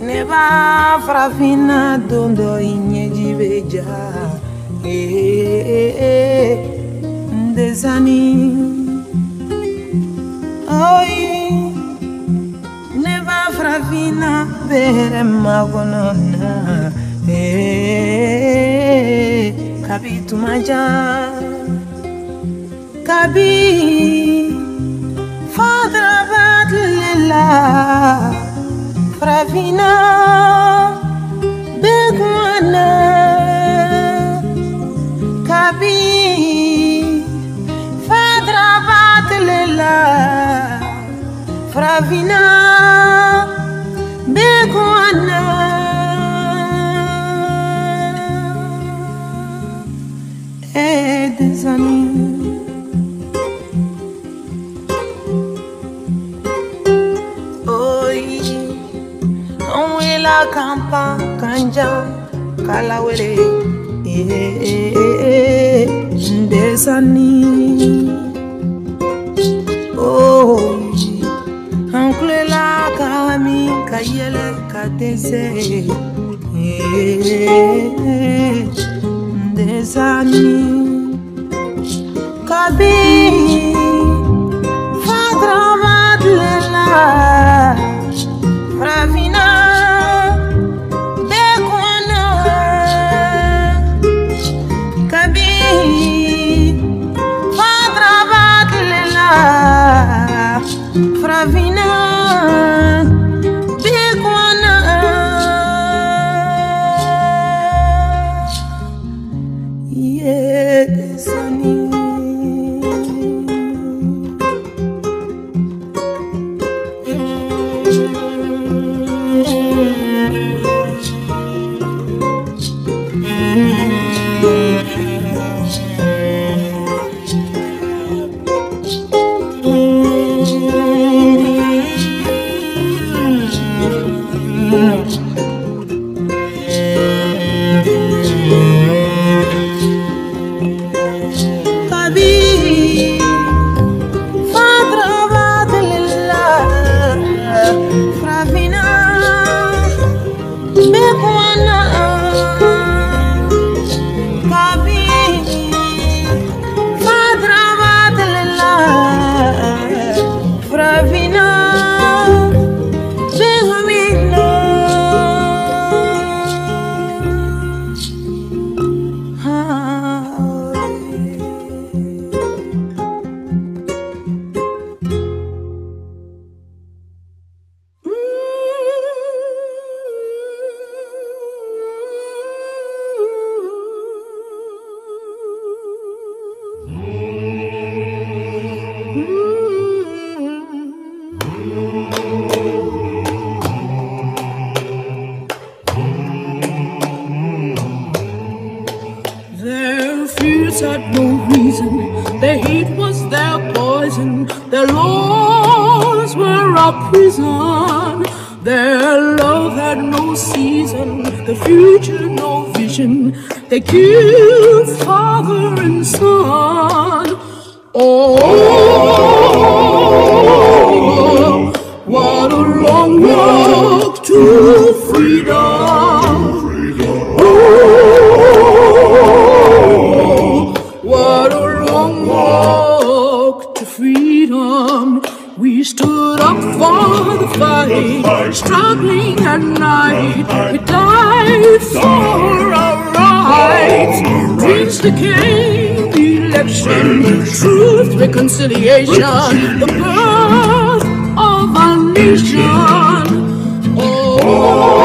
neba frafina dondo inyejibeja, desani, oi. Fravina bere magonona kabi tumaja kabi fadra badlela Fravina begwana kabi fadra badlela Fravina Begwana des amis Oi on est la campa kanja kalawere des amis Oi Uncle la kami kayele katese des amis kabi fadra madlela Fravina bekwana kabi fadra madlela Fravina Begwana Yeah, Desani
those had no reason. Their hate was their poison. Their laws were a prison. Their love had no season. The future no vision. They killed father and son. Oh, what a long walk to freedom. Oh, what a long walk to freedom. We stood up for the fight, struggling at night. We died for our rights. Dreams became election, truth, reconciliation, the birth of our nation. Oh.